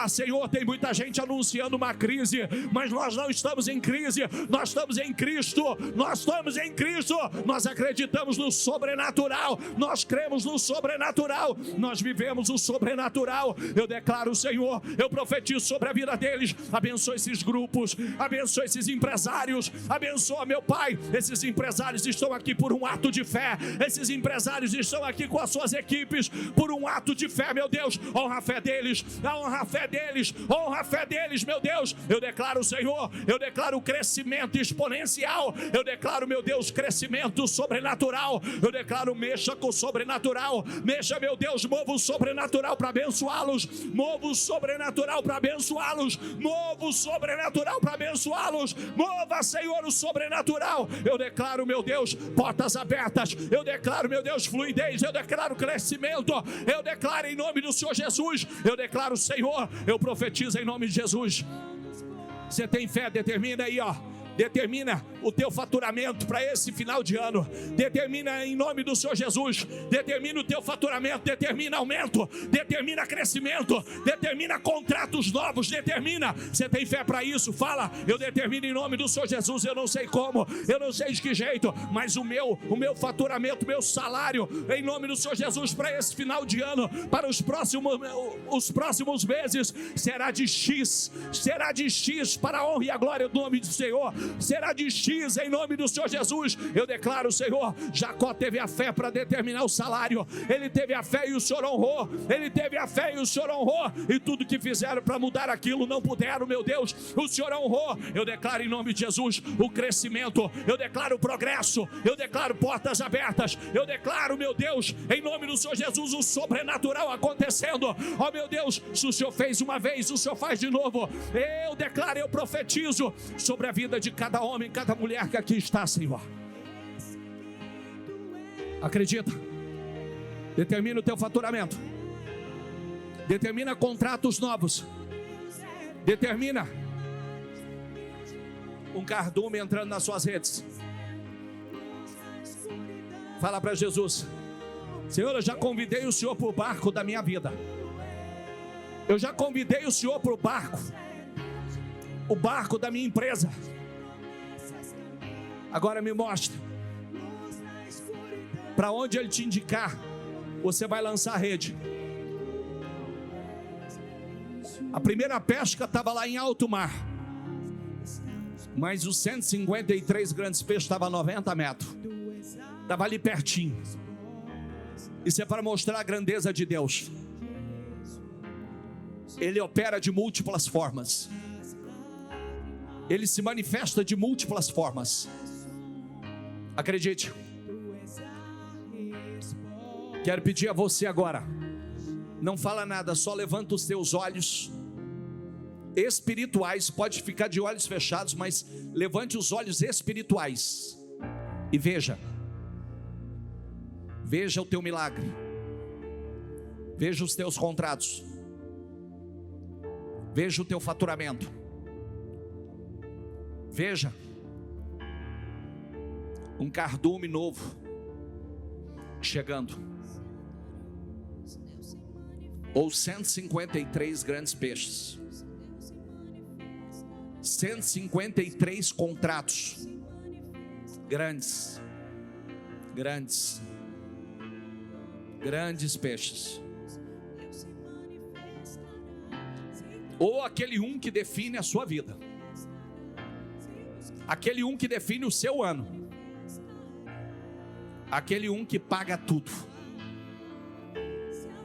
Speaker 1: Senhor, tem muita gente anunciando uma crise, mas nós não estamos em crise, nós estamos em Cristo, nós estamos em Cristo, nós acreditamos no sobrenatural, nós cremos no sobrenatural, nós vivemos o sobrenatural. Eu declaro, Senhor, eu profetizo sobre a vida deles. Abençoa esses grupos, abençoa esses empresários, abençoa, meu Pai, esses empresários estão aqui por um ato de fé, esses empresários estão aqui com as suas equipes por um ato de fé, meu Deus. Honra a fé deles, honra a fé deles, honra a fé deles, meu Deus. Eu declaro, Senhor, eu declaro crescimento exponencial, eu declaro, meu Deus, crescimento sobrenatural, eu declaro mexa com o sobrenatural, mexa, meu Deus, mova o sobrenatural para abençoá-los, mova o sobrenatural para abençoá-los, mova o sobrenatural para abençoá-los, mova, Senhor, o sobrenatural. Eu declaro, meu Deus, portas abertas, eu declaro, meu Deus, fluidez, eu declaro crescimento, eu declaro em nome do Senhor Jesus, eu declaro, Senhor, eu profetizo em nome de Jesus. Você tem fé? Determina aí, ó. Determina o teu faturamento para esse final de ano. Determina em nome do Senhor Jesus. Determina o teu faturamento. Determina aumento. Determina crescimento. Determina contratos novos. Determina. Você tem fé para isso? Fala. Eu determino em nome do Senhor Jesus. Eu não sei como, eu não sei de que jeito, mas o meu faturamento, meu salário, em nome do Senhor Jesus, para esse final de ano, para os próximos meses, será de X. Será de X para a honra e a glória do nome do Senhor. Será de X em nome do Senhor Jesus. Eu declaro, Senhor, Jacó teve a fé para determinar o salário, ele teve a fé e o Senhor honrou, ele teve a fé e o Senhor honrou, e tudo que fizeram para mudar aquilo não puderam, meu Deus, o Senhor honrou. Eu declaro em nome de Jesus o crescimento, eu declaro o progresso, eu declaro portas abertas, eu declaro, meu Deus, em nome do Senhor Jesus, o sobrenatural acontecendo. Ó meu Deus, se o Senhor fez uma vez, o Senhor faz de novo. Eu declaro, eu profetizo sobre a vida de cada homem, cada mulher que aqui está, Senhor. Acredita? Determina o teu faturamento, determina contratos novos, determina um cardume entrando nas suas redes. Fala para Jesus: Senhor, eu já convidei o Senhor para o barco da minha vida, eu já convidei o Senhor para o barco da minha empresa. Agora me mostra para onde Ele te indicar, você vai lançar a rede. A primeira pesca estava lá em alto mar, mas os 153 grandes peixes estavam a 90 metros, estava ali pertinho. Isso é para mostrar a grandeza de Deus. Ele opera de múltiplas formas, Ele se manifesta de múltiplas formas. Acredite. Quero pedir a você agora, não fala nada, só levanta os teus olhos espirituais, pode ficar de olhos fechados, mas levante os olhos espirituais e veja o teu milagre, veja os teus contratos, veja o teu faturamento, veja um cardume novo chegando. ou 153 grandes peixes. 153 contratos grandes peixes. Ou aquele um que define a sua vida, aquele um que define o seu ano, aquele um que paga tudo.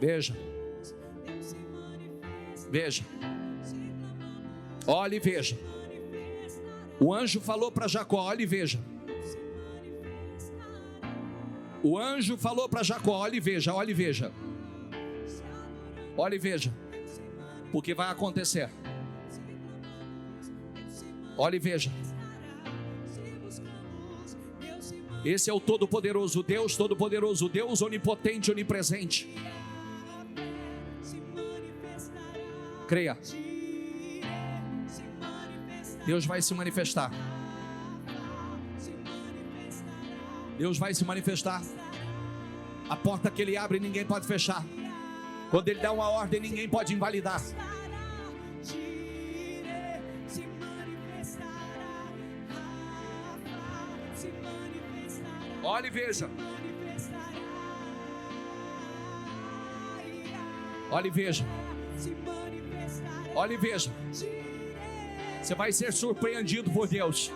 Speaker 1: Veja, olhe e veja. O anjo falou para Jacó: olhe e veja. O anjo falou para Jacó: olhe e veja, olhe e veja. Olhe e veja, porque vai acontecer. Olhe e veja. Esse é o Todo-Poderoso Deus, Todo-Poderoso Deus, onipotente, onipresente. Creia. Deus vai se manifestar. Deus vai se manifestar. A porta que Ele abre, ninguém pode fechar. Quando Ele dá uma ordem, ninguém pode invalidar. Olhe e veja. Olhe e veja. Olhe e veja. Você vai ser surpreendido por Deus.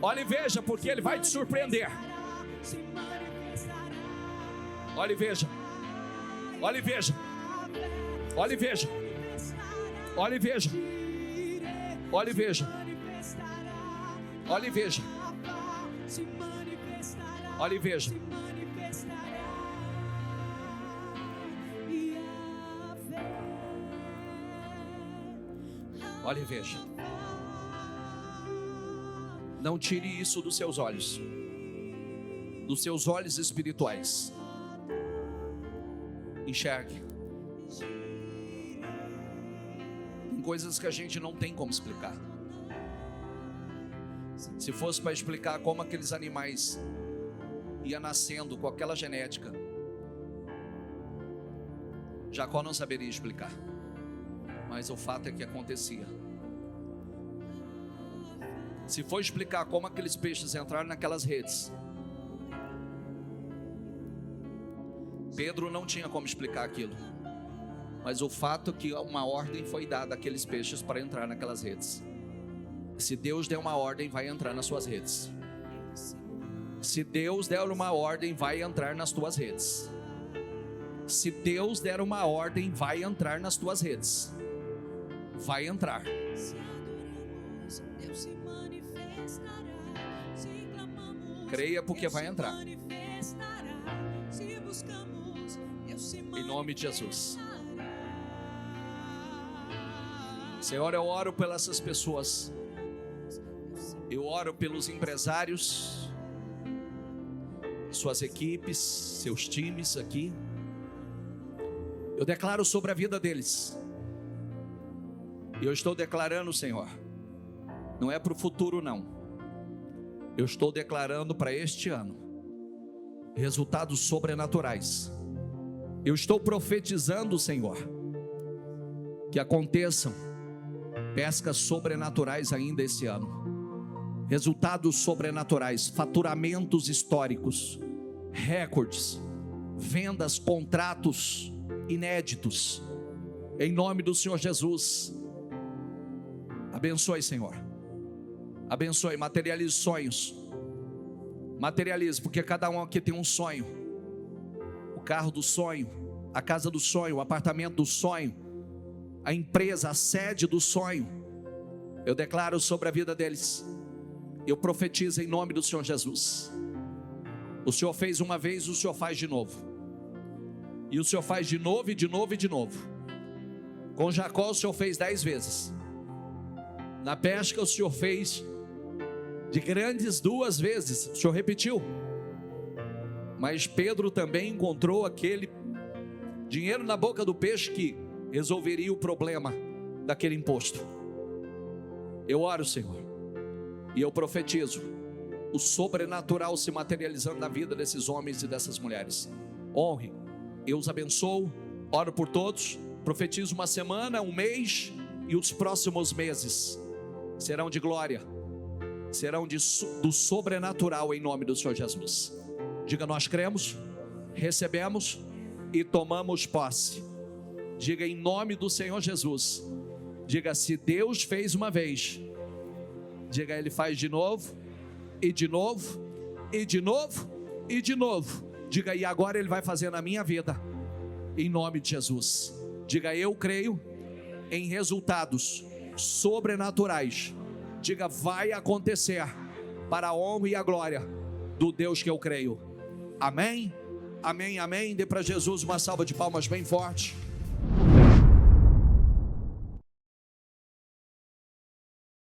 Speaker 1: Olhe e veja, porque Ele vai te surpreender. Olhe e veja. Olhe e veja. Olhe e veja. Olhe e veja. Olhe e veja. Olhe e veja. Olhe e veja. Olhe e veja. Não tire isso dos seus olhos espirituais. Enxergue. Tem coisas que a gente não tem como explicar. Se fosse para explicar como aqueles animais iam nascendo com aquela genética, Jacó não saberia explicar. Mas o fato é que acontecia. Se for explicar como aqueles peixes entraram naquelas redes, Pedro não tinha como explicar aquilo. Mas o fato é que uma ordem foi dada àqueles peixes para entrar naquelas redes. Se Deus der uma ordem, vai entrar nas suas redes. Se Deus der uma ordem, vai entrar nas tuas redes. Se Deus der uma ordem, vai entrar nas tuas redes. Vai entrar. Creia, porque vai entrar. Em nome de Jesus. Senhor, eu oro pelas essas pessoas. Eu oro pelos empresários, suas equipes, seus times aqui. Eu declaro sobre a vida deles. E eu estou declarando, Senhor, não é para o futuro não. Eu estou declarando para este ano resultados sobrenaturais. Eu estou profetizando, Senhor, que aconteçam pescas sobrenaturais ainda esse ano. Resultados sobrenaturais, faturamentos históricos, recordes, vendas, contratos inéditos. Em nome do Senhor Jesus. Abençoe, Senhor. Abençoe, materialize sonhos. Materialize, porque cada um aqui tem um sonho. O carro do sonho, a casa do sonho, o apartamento do sonho, a empresa, a sede do sonho. Eu declaro sobre a vida deles. Eu profetizo em nome do Senhor Jesus. O Senhor fez uma vez, o Senhor faz de novo. E o Senhor faz de novo e de novo e de novo. Com Jacó o Senhor fez 10 vezes. Na pesca o Senhor fez de grandes 2 vezes. O Senhor repetiu. Mas Pedro também encontrou aquele dinheiro na boca do peixe que resolveria o problema daquele imposto. Eu oro, Senhor, e eu profetizo o sobrenatural se materializando na vida desses homens e dessas mulheres. Honre, eu os abençoo Oro por todos, profetizo uma semana, um mês e os próximos meses serão de glória, serão do sobrenatural em nome do Senhor Jesus. Diga: nós cremos, recebemos e tomamos posse. Diga: em nome do Senhor Jesus. Diga: se Deus fez uma vez, diga: Ele faz de novo, e de novo, e de novo, e de novo. Diga: e agora Ele vai fazer na minha vida, em nome de Jesus. Diga: eu creio em resultados sobrenaturais. Diga: vai acontecer para a honra e a glória do Deus que eu creio. Amém, amém, amém. Dê para Jesus uma salva de palmas bem forte.